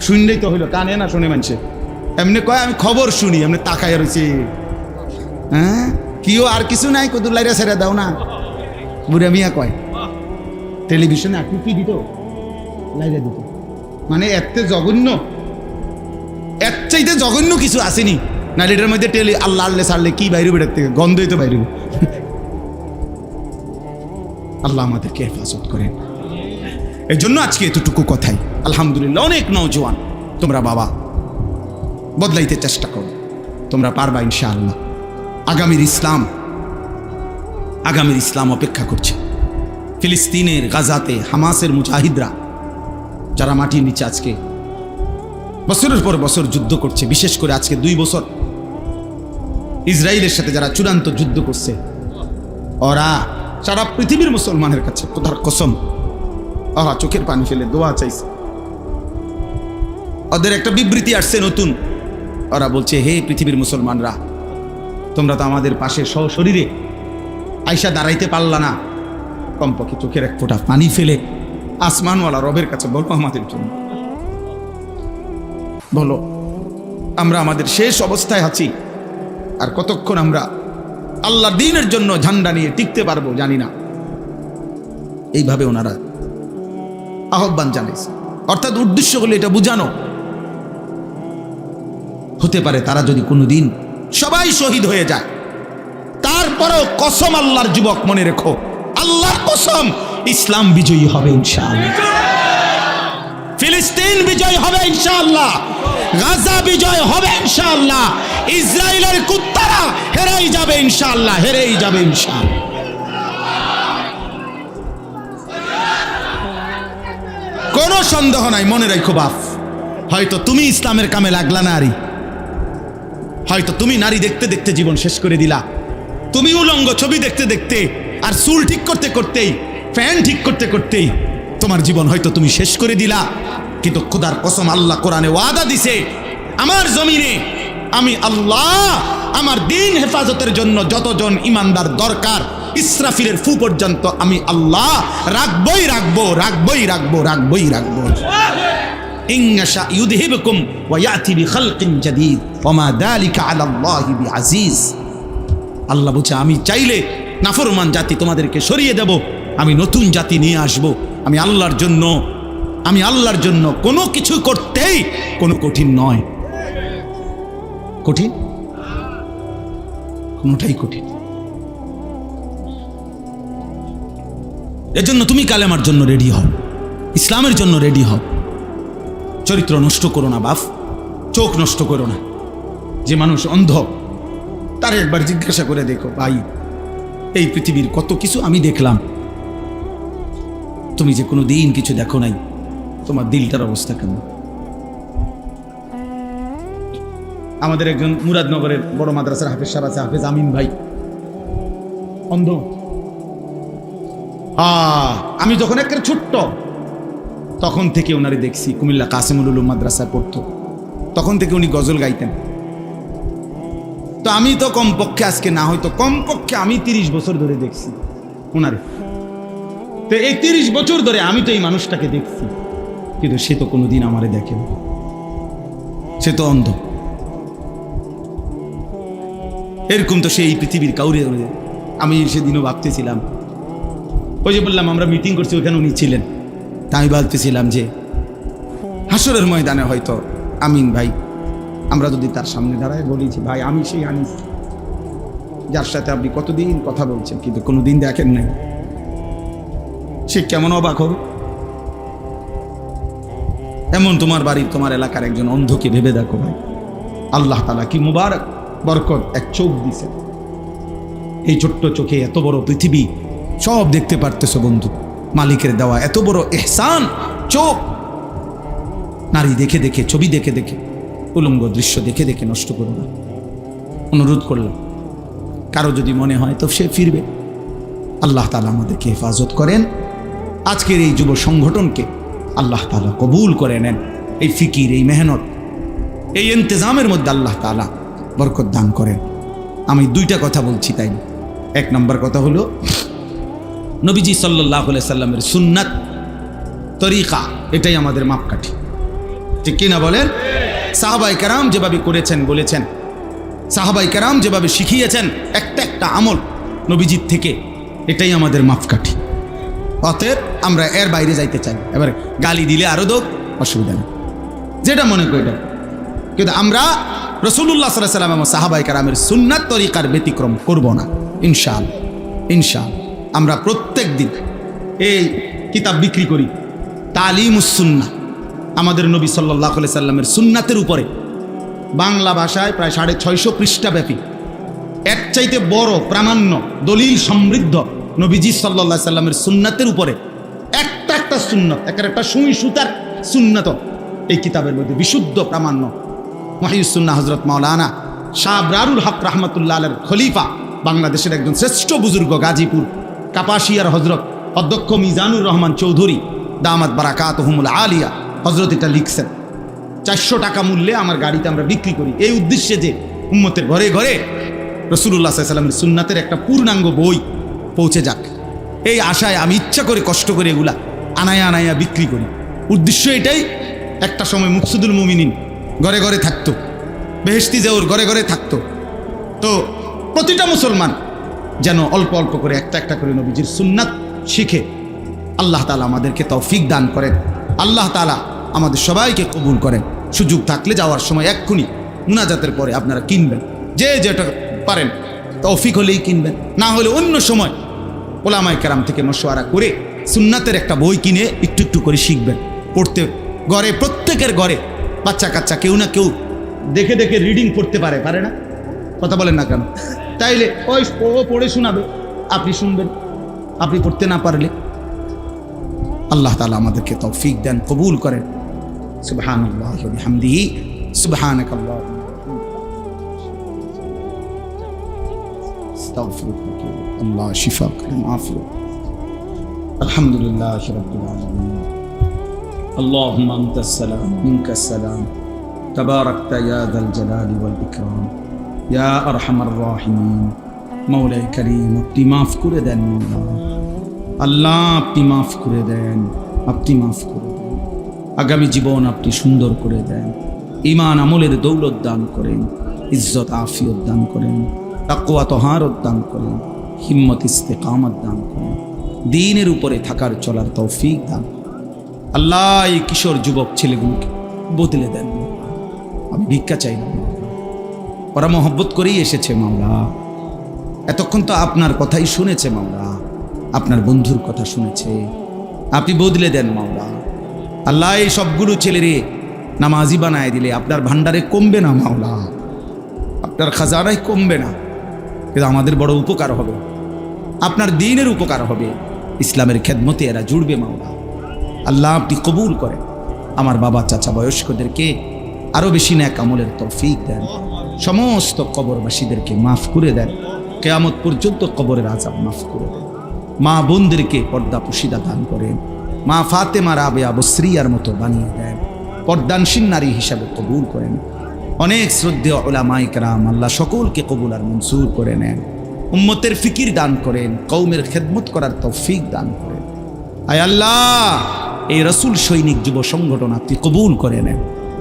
শুনলেই তো হইলো, কানে না শুনে মানুষে। এমনি কয় আমি খবর শুনি, এমনি তাকাইয়া রয়েছে। হ্যাঁ কিও আর কিছু নাই, কদুর লাইরা ছেড়ে দাও না, বুড়া মিয়া কয়। টেলিভিশনে আপনি কি দিত, লাইরা দিত। মানে এত জঘন্য, এর চাইতে জঘন্য কিছু আসেনি। না এটার মধ্যে আল্লাহ আল্লাহ ছাড়লে কি বাইরে বেটার থেকে গন্ধই তো বাইরে। আল্লাহ আমাদেরকে হেফাজত করেন। এই জন্য আজকে এতটুকু কথাই, আলহামদুলিল্লাহ অনেক নওজোয়ান তোমরা বাবা বদলাইতে চেষ্টা করো, তোমরা পারবা ইনশাআল্লাহ। আগামীর ইসলাম অপেক্ষা করছে। ফিলিস্তিনের গাজাতে হামাসের মুজাহিদরা যারা মাটির নিচে আজকে বছরের পর বছর যুদ্ধ করছে, বিশেষ করে আজকে 2 বছর ইসরায়েলের সাথে যারা চূড়ান্ত যুদ্ধ করছে, ওরা সারা পৃথিবীর মুসলমানের কাছে খোদার কসম ওরা চোখের পানি ফেলে দোয়া চাইছে। ওদের একটা বিবৃতি আসছে নতুন, ওরা বলছে হে পৃথিবীর মুসলমানরা, তোমরা তো আমাদের পাশে সশরীরে আইসা দাঁড়াইতে পারলা না, কমপক্ষে চোখের এক ফোঁটা পানি ফেলে আসমানওয়ালা রবের কাছে বলো আমাদের জন্য। বলো আমরা আমাদের শেষ অবস্থায় আছি, আর কতক্ষণ আমরা আল্লাহ দ্বীনের জন্য ঝান্ডা নিয়ে টিকতে পারবো জানি না। এইভাবে ওনারা আহ্বান জানাইছে, অর্থাৎ উদ্দেশ্য হলো এটা বুঝানো, হতে পারে তারা যদি কোনোদিন সবাই শহীদ হয়ে যায়, তারপরেও কসম আল্লাহর যুবক মনে রেখো, আল্লাহর কসম ইসলাম বিজয়ী হবে ইনশাআল্লাহ, ফিলিস্তিন বিজয় হবে ইনশাআল্লাহ, গাজা বিজয় হবে ইনশাআল্লাহ, ইসরায়েলের কুত্তারা হেরেই যাবে ইনশাআল্লাহ, হেরেই যাবে ইনশাআল্লাহ। কোনো সন্দেহ নাই, মনে রাখো বাপ, হয়তো তুমি ইসলামের কামে লাগলা নারী, হয়তো তুমি নারী দেখতে দেখতে জীবন শেষ করে দিলা, তুমি উলঙ্গ ছবি দেখতে দেখতে আর চুল ঠিক করতে করতেই, ফ্যান ঠিক করতে করতেই তোমার জীবন হয়তো তুমি শেষ করে দিলা। কিন্তু খোদার কসম আল্লাহ কোরআনে ওয়াদা দিছে, আমার জমিনে আমি আল্লাহ আমার দ্বীন হেফাজতের জন্য যতজন ইমানদার দরকার, ইসরাফিলের ফু পর্যন্ত আমি আল্লাহ রাখবই রাখবো, রাখবই রাখবো, রাখবই রাখবো। ইনশা ইউযহিবকুম ওয়া ইয়াতি বিখালকিন জাদীদ ওয়া মা যালিকা আলা আল্লাহি বিআজিজ। আল্লাহ বলছে আমি চাইলে নাফরমান জাতি তোমাদেরকে সরিয়ে দেব, আমি নতুন জাতি নিয়ে আসব। আমি আল্লাহর জন্য কোনো কিছু করতেই কোনো কঠিন নয়, কঠিন কোনোটাই কঠিন। এজন্য তুমি কালেমার জন্য রেডি হও, ইসলামের জন্য রেডি হও। চরিত্র নষ্ট করো না বাপ, চোখ নষ্ট করো না। যে মানুষ অন্ধ তার একবার জিজ্ঞাসা করে দেখো, ভাই এই পৃথিবীর কত কিছু আমি দেখলাম, তুমি যে কোনো দিন কিছু দেখো নাই, তোমার দিলটার অবস্থা কেমন? আমাদের একজন মুরাদনগরের বড় মাদ্রাসার হাফেজ সাহেব আছে, হাফেজ আমিন ভাই, অন্ধ। আমি যখন একেবারে ছোট্ট তখন থেকে ওনারে দেখছি, কুমিল্লা কাসিমুল উলুম মাদ্রাসায় পড়তো, তখন থেকে উনি গজল গাইতেন। তো আমি তো কমপক্ষে আজকে না হয়তো কমপক্ষে আমি 30 বছর ধরে দেখছি ওনারে। তো এই 30 বছর ধরে আমি তো এই মানুষটাকে দেখছি, কিন্তু সে তো কোনোদিন আমারে দেখেন, সে তো অন্ধ। এরকম তো সেই পৃথিবীর কাউরে। আমি সেদিনও ভাবতেছিলাম, ওই যে বললাম আমরা মিটিং করছি, ওখানে উনি ছিলেন, তা আমি ভাবতেছিলাম যে হাসরের ময়দানে হয়তো আমিন ভাই, আমরা যদি তার সামনে দাঁড়ায় বলি যে ভাই আমি সেই আনিস যার সাথে আপনি কতদিন কথা বলছেন কিন্তু কোনোদিন দেখেন নাই, সে কেমন অবাক হবে? এমন তোমার বাড়ির তোমার এলাকার একজন অন্ধকে ভেবে দেখো ভাই, আল্লাহ তাআলা কি মুবারক বরকত এক চোখ দিছে, এই ছোট্ট চোখে এত বড় পৃথিবী সব দেখতে পারতেছো বন্ধু, মালিকের দেওয়া এত বড় ইহসান। চোখ নারী দেখে দেখে, ছবি দেখে দেখে, উলঙ্গ দৃশ্য দেখে দেখে নষ্ট করো না। অনুরোধ করলাম, কারো যদি মনে হয় তো সে ফিরবে। আল্লাহ তাআলা আমাদেরকে হেফাজত করেন। আজকের এই যুব সংগঠনকে আল্লাহ তাআলা কবুল করে নেন। এই ফিকির, এই মেহনত, এই ইন্তেজামের মধ্যে আল্লাহ তাআলা বরকত দান করেন। আমি দুইটা কথা বলছি, তাই না? এক নম্বর কথা হলো নবীজি সাল্লাল্লাহু আলাইহি সাল্লামের সুন্নাত তরিকা, এটাই আমাদের মাপকাঠি, ঠিক কিনা বলেন? সাহাবায়ে কেরাম যেভাবে করেছেন বলেছেন, সাহাবায়ে কেরাম যেভাবে শিখিয়েছেন একটা একটা আমল নবীজির থেকে, এটাই আমাদের মাপকাঠি। অতএব আমরা এর বাইরে যাইতে চাই। এবারে গালি দিলে আরো দোক, অসুবিধা নেই, যেটা মনে করি এটা। কিন্তু আমরা রাসূলুল্লাহ সাল্লাল্লাহু আলাইহি ওয়াসাল্লাম এবং সাহাবায়ে কেরামের সুন্নাত তরিকার ব্যতিক্রম করব না, ইনশাআল্লাহ। ইনশাআল্লাহ আমরা প্রত্যেক দিন এই কিতাব বিক্রি করি, তালিমুস সুন্নাহ, আমাদের নবী সাল্লাল্লাহু আলাইহি সাল্লামের সুন্নাতের উপরে বাংলা ভাষায় প্রায় 650 পৃষ্ঠাব্যাপী এর চাইতে বড় প্রামাণ্য দলিল সমৃদ্ধ নবীজি সাল্লাল্লাহু আলাইহি সাল্লামের সুন্নাতের উপরে একটা একটা সুন্নাত, একটা সুই সুতার সুন্নাত এই কিতাবের মধ্যে বিশুদ্ধ প্রামাণ্য। মুহইয়িস সুন্নাহ হযরত মাওলানা শাহ আবরারুল হক রাহমাতুল্লাহ আলাইহির খলিফা, বাংলাদেশের একজন শ্রেষ্ঠ বুজুর্গ, গাজীপুর কাপাসিয়ার হযরত অধ্যক্ষ মিজানুর রহমান চৌধুরী দামাত বারাকাতুহুমুল আলিয়া হযরত এটা লিখছেন। 400 টাকা মূল্যে আমার গাড়িতে আমরা বিক্রি করি, এই উদ্দেশ্যে যে উম্মতের ঘরে ঘরে রাসূলুল্লাহ সাল্লাল্লাহু আলাইহি ওয়াসাল্লামের সুন্নাতের একটা পূর্ণাঙ্গ বই পৌঁছে যাক, এই আশায় আমি ইচ্ছা করে কষ্ট করে এগুলা আনায়া আনায়া বিক্রি করি। উদ্দেশ্য এটাই, একটা সময় মুকসুদুল মুমিনিন ঘরে ঘরে থাকতো, বেহেশতি জহুর ঘরে ঘরে থাকতো। তো প্রতিটা মুসলমান যেন অল্প অল্প করে একটা একটা করে নবীজির সুন্নাত শিখে। আল্লাহ তাআলা আমাদেরকে তৌফিক দান করেন, আল্লাহ তাআলা আমাদের সবাইকে কবুল করেন। সুযোগ থাকলে যাওয়ার সময় এক্ষুনি মুনাজাতের পরে আপনারা কিনবেন, যে যেটা পারেন, তৌফিক হলেই কিনবেন, না হলে অন্য সময় ওলামায়ে কেরাম থেকে মশওয়ারা করে সুন্নাতের একটা বই কিনে একটু একটু করে শিখবেন, পড়তে। ঘরে প্রত্যেকের ঘরে বাচ্চা কাচ্চা কেউ না কেউ দেখে দেখে রিডিং পড়তে পারে না? কথা বলেন না কেন? তাইলে ওই ও পড়ে শোনাবে, আপনি শুনবেন, আপনি পড়তে না পারলে। আল্লাহ তাআলা আমাদেরকে তৌফিক দেন, কবুল করেন। সুবহানাল্লাহি ওয়া বিহামদিহি, সুবহানাকাল্লাহুম্মা আস্তাগফিরুকা, আল্লাহ শিফা করেন, আফিয়া। আলহামদুলিল্লাহি রাব্বিল আলামিন। আল্লাহুম্মা আনতাস সালাম মিনকাস সালাম, তাবারাকতা ইয়া যাল জালালি ওয়াল ইকরাম, ইয়া আরহামার রাহিমিন। মওলাই করিম, আপনি মাফ করে দেন আল্লাহ, আপনি মাফ করে দেন, আপনি মাফ করে দেন। আগামী জীবন আপনি সুন্দর করে দেন, ঈমান আমলের দৌলত দান করেন, ইজ্জত আফিয়ত দান করেন, তাকওয়া তহারত দান করেন, হিম্মত ইস্তেকামত দান করেন, দ্বীনের উপরে থাকার চলার তৌফিক দান। আল্লাহ এই কিশোর যুবক ছেলেগুলোকে বদলে দেন। আমি ভিক্ষা চাই না, ওরা মহব্বত করেই এসেছে মাওলা। এতক্ষণ তো আপনার কথাই শুনেছে মাওলা, আপনার বন্ধুর কথা শুনেছে, আপনি বদলে দেন মাওলা। আল্লাহ এই সবগুলো ছেলেরে নামাজি বানায় দিলে আপনার ভান্ডারে কমবে না মাওলা, আপনার খাজানায় কমবে না, কিন্তু আমাদের বড় উপকার হবে, আপনার দ্বীনের উপকার হবে, ইসলামের খেদমতে এরা জুড়বে মাওলা। আল্লাহ আপনি কবুল করেন। আমার বাবা চাচা বয়স্কদেরকে আরো বেশি নেক আমলের তৌফিক দেন, সমস্ত কবরবাসীদেরকে মাফ করে দেন, কিয়ামত পর্যন্ত কবরের আযাব মাফ করে দেন। মা বোনদেরকে পর্দা পুশিদা দান করেন, মা ফাতেমা রাবেয়া বসরিয়ার মতো বানিয়ে দেন, পর্দানশীল নারী হিসাবে কবুল করেন। অনেক শ্রদ্ধেয় উলামায়ে কেরাম আল্লাহ সকলকে কবুল আর মনসুর করে নেন, উম্মতের ফিকির দান করেন, কওমের খেদমত করার তৌফিক দান করেন। আয় আল্লাহ, এই রাসূল সৈনিক যুব সংগঠন আপনি কবুল করে নেন,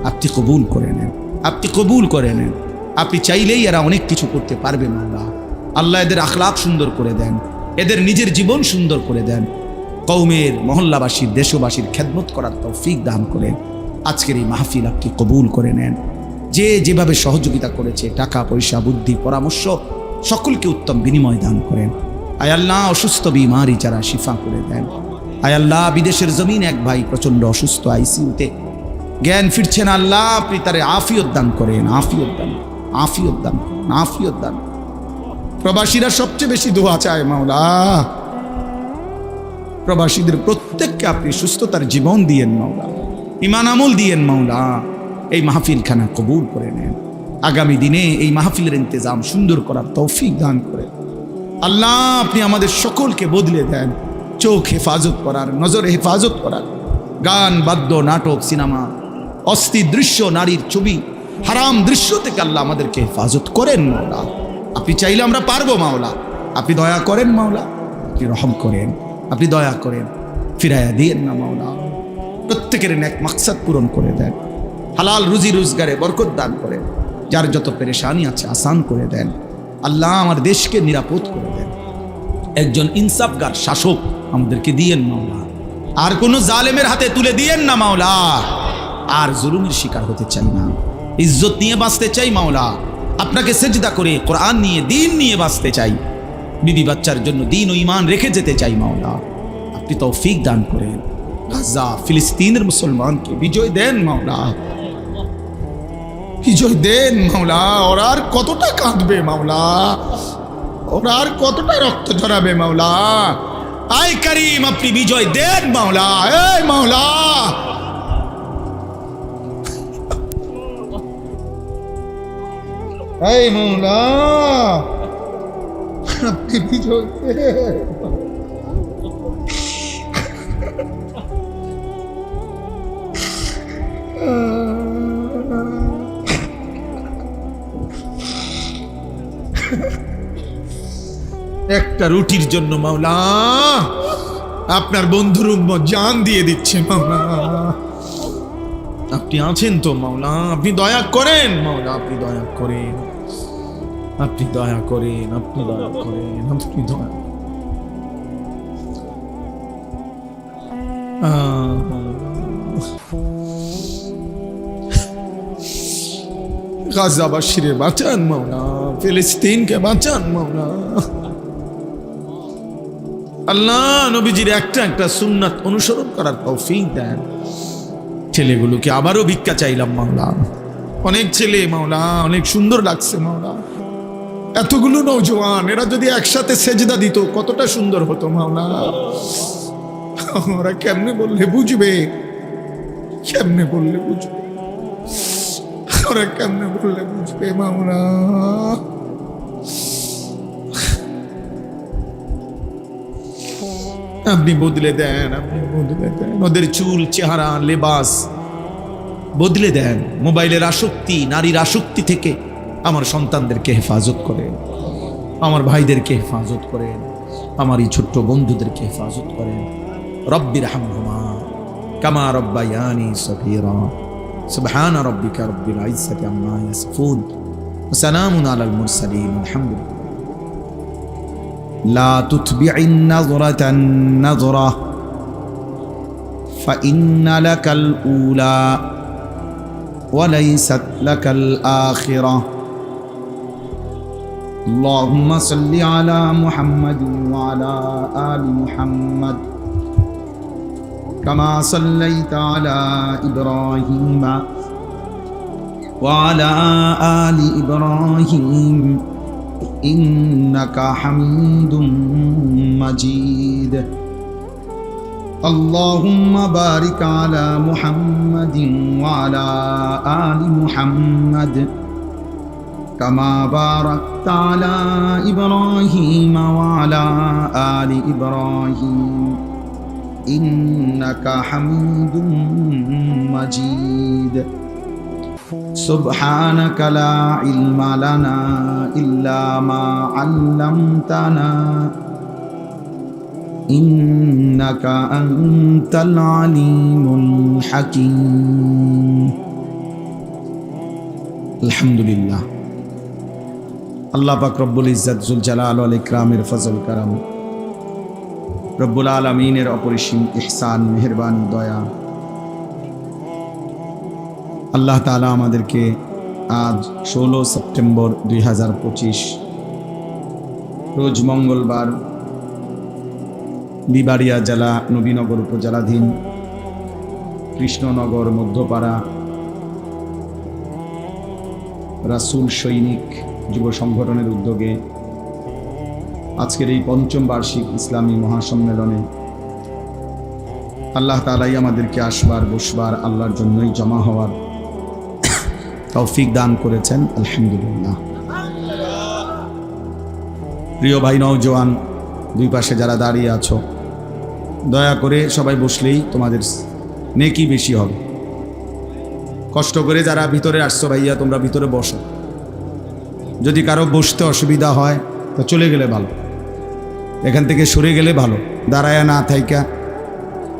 আপনি কবুল করে নেন, আপনি কবুল করে নেন। আপনি চাইলেই এরা অনেক কিছু করতে পারবে মাওলা। আল্লাহ এদের আখলাক সুন্দর করে দেন, এদের নিজের জীবন সুন্দর করে দেন, কওমের, মহল্লাবাসীর, দেশবাসীর খেদমত করার তৌফিক দান করেন। আজকের এই মাহফিল আপনি কবুল করে নেন। যে যেভাবে সহযোগিতা করেছে, টাকা পয়সা বুদ্ধি পরামর্শ, সকলকে উত্তম বিনিময় দান করেন। আয় আল্লাহ অসুস্থ বিমারি যারা শিফা করে দেন। আয় আল্লাহ বিদেশের জমিন এক ভাই প্রচণ্ড অসুস্থ, আইসিইউতে, জ্ঞান ফিরছেন, আল্লাহ আপনি তারে আফিয়ত দান করেন, আফিয়ত দান, আফিয়ত দান, আফিয়ত দান। প্রবাসীরা সবচেয়ে বেশি দোয়া চায় মাওলা, প্রবাসীদের প্রত্যেককে আপনি সুস্থতার জীবন দিয়েন মাওলা, ঈমান আমল দিয়েন মাওলা। এই মাহফিল খানা কবুল করে নেন। আগামী দিনে এই মাহফিলের ইন্তজাম সুন্দর করার তৌফিক দান করে আল্লাহ আপনি আমাদের সকলকে বদলে দেন, চোখ হেফাজত করার, নজর হেফাজত করার, গান বাদ্য নাটক সিনেমা অস্থির দৃশ্য নারীর ছবি হারাম দৃশ্য থেকে আল্লাহ আমাদেরকে হেফাজত করেন মাওলা। আপনি চাইলে আমরা পারবো মাওলা, আপনি দয়া করেন মাওলা, আপনি রহম করেন, আপনি দয়া করেন, ফিরাইয়া দিয়েন না মাওলা। প্রত্যেকের নেক মাকসাদ পূরণ করে দেন, হালাল রুজি রোজগারে বরকত দান করেন, যার যত পেরেশানি আছে আসান করে দেন আল্লাহ। আমার দেশকে নিরাপদ করে দেন, একজন ইনসাফগার শাসক আমাদেরকে দিয়েন মাওলা, আর কোন জালেমের হাতে তুলে দিয়েন না মাওলা। আর জুলুমের শিকার হতে চাই না, ইজ্জত নিয়ে বাঁচতে চাই মাওলা, আপনাকে সেজদা করে কোরআন নিয়ে দিন নিয়ে বাঁচতে চাই, বিবি বাচ্চার জন্য দিন ও ঈমান রেখে যেতে চাই মাওলা। আপনি তৌফিক দান করেন, গাজা ফিলিস্তিনের মুসলমানকে বিজয় দেন মাওলা, বিজয় দেন মাওলা। ওরা আর কতটা কাঁদবে মাওলা, ওরা আর কতটা রক্ত ঝরাবে মাওলা। আয় করিম আপনি বিজয় দেন মাওলা, এই মাওলা। এই মাওলা আপনি বিজয় দেন। একটা রুটির জন্য মাওলা আপনার বন্ধুর উম্মত জান দিয়ে দিচ্ছে মাওলা। আপনি আছেন তো মাওলা, আপনি দয়া করেন মাওলা, আপনি দয়া করেন, আপনি দয়া করেন, আপনি দয়া করেন, আপনি দয়া গাজাবাসীরে বাঁচান মাওলা, ফিলিস্তিনকে বাঁচান মাওলা। আল্লাহ নবীজির একটা একটা সুন্নাত অনুসরণ করার তৌফিক দেন। ছেলেগুলোকে আবারও ভিক্ষা চাইলাম মাওলা, অনেক ছেলে মাওলা, অনেক সুন্দর লাগছে মাওলা। এতগুলো নওজোয়ান এরা যদি একসাথে সেজদা দিত কতটা সুন্দর হতো মাওলা। ওরা কেমনে বললে বুঝবে, কেমনে বললে বুঝবে, ওরা কেমনে বললে বুঝবে মাওলা। আপনি বদলে দেন, আপনি বদলে দেন, ওদের চুল চেহারা লেবাস বদলে দেন। মোবাইলের আসক্তি নারীর আসক্তি থেকে আমার সন্তানদেরকে হেফাজত করেন, আমার ভাইদেরকে হেফাজত করেন, আমার এই ছোট্ট বন্ধুদেরকে হেফাজত করেন। রব্বির হামহুমা কামা রব্বায়ানি সগীরা। সুবহানা রাব্বিকা রব্বিল ইজ্জাতি আম্মা ইয়াসিফুন ওয়া সালামুন আলাল মুরসালিন। আলহামদুলিল্লাহ। لا تتبع النظرة النظرة فإن لك الأولى وليست لك الآخرة. اللهم صل على محمد وعلى آل محمد كما صليت على إبراهيم وعلى آل إبراهيم إنك حميد مجيد. اللهم بارك على محمد وعلى آل محمد كما باركت على إبراهيم وعلى آل إبراهيم إنك حميد مجيد. سبحانك لا علم لنا إلا ما علمتنا إنك أنت العليم الحكيم. الحمد لله. আল্লাহ পাক রব্বুল ইজ্জত জুল জালাল ওয়াল ইকরামের ফজল কারাম, রব্বুল আলামিনের অপরিসীম ইহসান মেহেরবানি দয়া, আল্লাহ তাআলা আমাদেরকে আজ 16 সেপ্টেম্বর 2025 রোজ মঙ্গলবার বিবাড়িয়া জেলা নবীনগর উপজেলাধীন কৃষ্ণনগর মধ্যপাড়া রাসূল সৈনিক যুব সংগঠনের উদ্যোগে আজকের এই পঞ্চম বার্ষিক ইসলামী মহাসম্মেলনে আল্লাহ তাআলাই আমাদেরকে আসবার বসবার আল্লাহর জন্যই জমা হওয়ার তৌফিক দান করেছেন, আলহামদুলিল্লাহ। প্রিয় ভাই নওজোয়ান, দুই পাশে যারা দাঁড়িয়ে আছো, দয়া করে সবাই বসলেই তোমাদের নেকি বেশি হবে। কষ্ট করে যারা ভিতরে আসছো ভাইয়া, তোমরা ভিতরে বসো। যদি কারো বসতে অসুবিধা হয় তো চলে গেলে ভালো, এখান থেকে সরে গেলে ভালো। দাঁড়ায় না থাইকা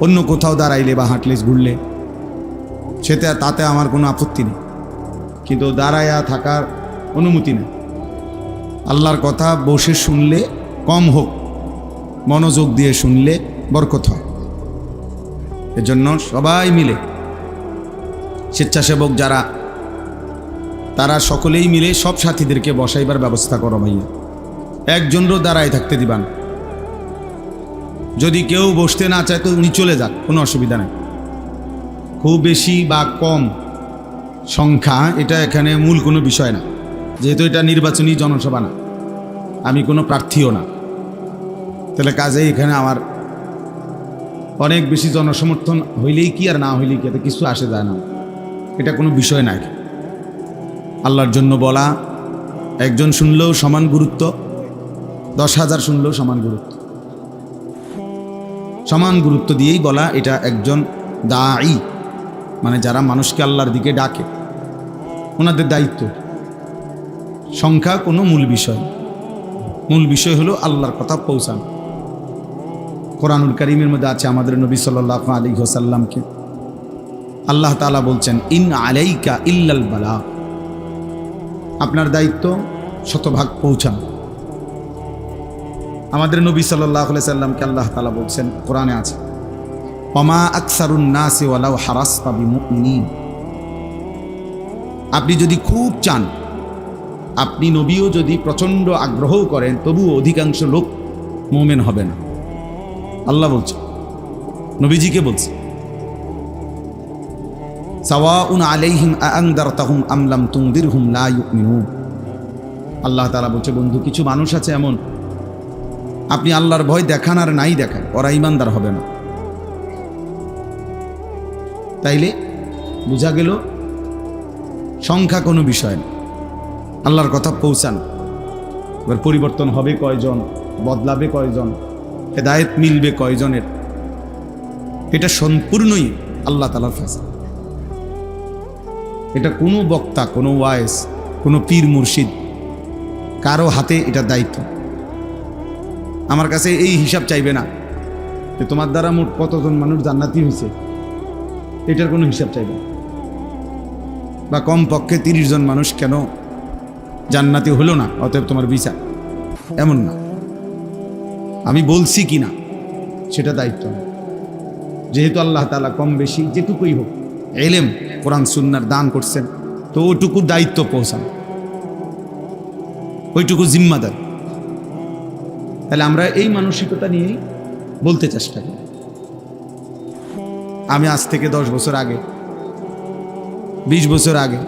অন্য কোথাও দাঁড়াইলে বা হাঁটলে ঘুরলে তাতে আমার কোনো আপত্তি নেই, কিন্তু দাঁড়ায়া থাকার অনুমতি নেই। আল্লাহর কথা বসে শুনলে কম হোক, মনোযোগ দিয়ে শুনলে বরকত হয়। এজন্য সবাই মিলে, স্বেচ্ছাসেবক যারা, তারা সকলেই মিলে সব সাথীদেরকে বসাইবার ব্যবস্থা করো ভাইয়া। একজনেরও দাঁড়ায় থাকতে দিবান। যদি কেউ বসতে না চায় তো উনি চলে যাক, কোনো অসুবিধা নেই। খুব বেশি বা কম সংখ্যা এটা এখানে মূল কোনো বিষয় না, যেহেতু এটা নির্বাচনী জনসভা না, আমি কোনো প্রার্থীও না। তাহলে কাজে এখানে আমার অনেক বেশি জনসমর্থন হইলেই কি আর না হইলেই কি, এতে কিছু আসে যায় না, এটা কোনো বিষয় না। আল্লাহর জন্য বলা, একজন শুনলেও সমান গুরুত্ব, 10,000 শুনলেও সমান গুরুত্ব। সমান গুরুত্ব দিয়েই বলা, এটা একজন দাঈ, মানে যারা মানুষকে আল্লাহর দিকে ডাকে, ওনাদের দায়িত্ব। সংখ্যা কোনো মূল বিষয়, মূল বিষয় হলো আল্লাহর কথা পৌঁছানো। কোরআনুল কারীমের মধ্যে আছে, আমাদের নবী সাল্লাল্লাহু আলাইহি ওয়াসাল্লামকে আল্লাহ তাআলা বলছেন, ইন আলাইকা ইল্লাল বালাগ, আপনার দায়িত্ব শতভাগ পৌঁছানো। আমাদের নবী সাল্লাল্লাহু আলাইহি সাল্লামকে আল্লাহ তাআলা বলছেন, কোরআনে আছে, ওমা আকসারুন নাসি ওয়ালাউ হারাসতা বিমুমিনিন, আপনি যদি খুব চান, আপনি নবীও যদি প্রচণ্ড আগ্রহ করেন, তবুও অধিকাংশ লোক মুমিন হবে না। আল্লাহ বলছে, নবীজিকে বলছে, সাওয়াউন আলাইহিম আআনদারতাহুম আম লাম তুনদিরহুম লা ইউমিনুন। আল্লাহ তাআলা বলছে, বন্ধু, কিছু মানুষ আছে এমন, আপনি আল্লাহর ভয় দেখান আর নাই দেখান, ওরা ঈমানদার হবে না। তাইলে বোঝা গেল সংখ্যা কোনো বিষয় না, আল্লাহর কথা পৌঁছান। এবার পরিবর্তন হবে কয়জন, বদলাবে কয়জন, হেদায়েত মিলবে কয়জনের, এটা সম্পূর্ণই আল্লাহ তাআলার ফয়সালা। এটা কোনো বক্তা, কোনো ওয়াইজ, কোনো পীর মুর্শিদ, কারো হাতে এটা দায়িত্ব। আমার কাছে এই হিসাব চাইবে না যে তোমার দ্বারা মোট কতজন মানুষ জান্নাতি হয়েছে, এটার কোনো হিসাব চাইবে না। বা কমপক্ষে 30 জন মানুষ কেন জান্নাতি হলো না, অতএব তোমার বিচার, এমন না। আমি বলছি কি না সেটা দায়িত্ব না, যেহেতু আল্লাহ তাআলা কম বেশি যেটুকুই হোক ইলম কোরআন সুন্নাহর দান করছেন, তো ওইটুকু দায়িত্ব পৌঁছানো, ওইটুকু জিম্মাদার। তাহলে আমরা এই মানসিকতা নিয়েই বলতে চেষ্টা করি। আমি আজ থেকে 10 বছর আগে, 20 বছর আগে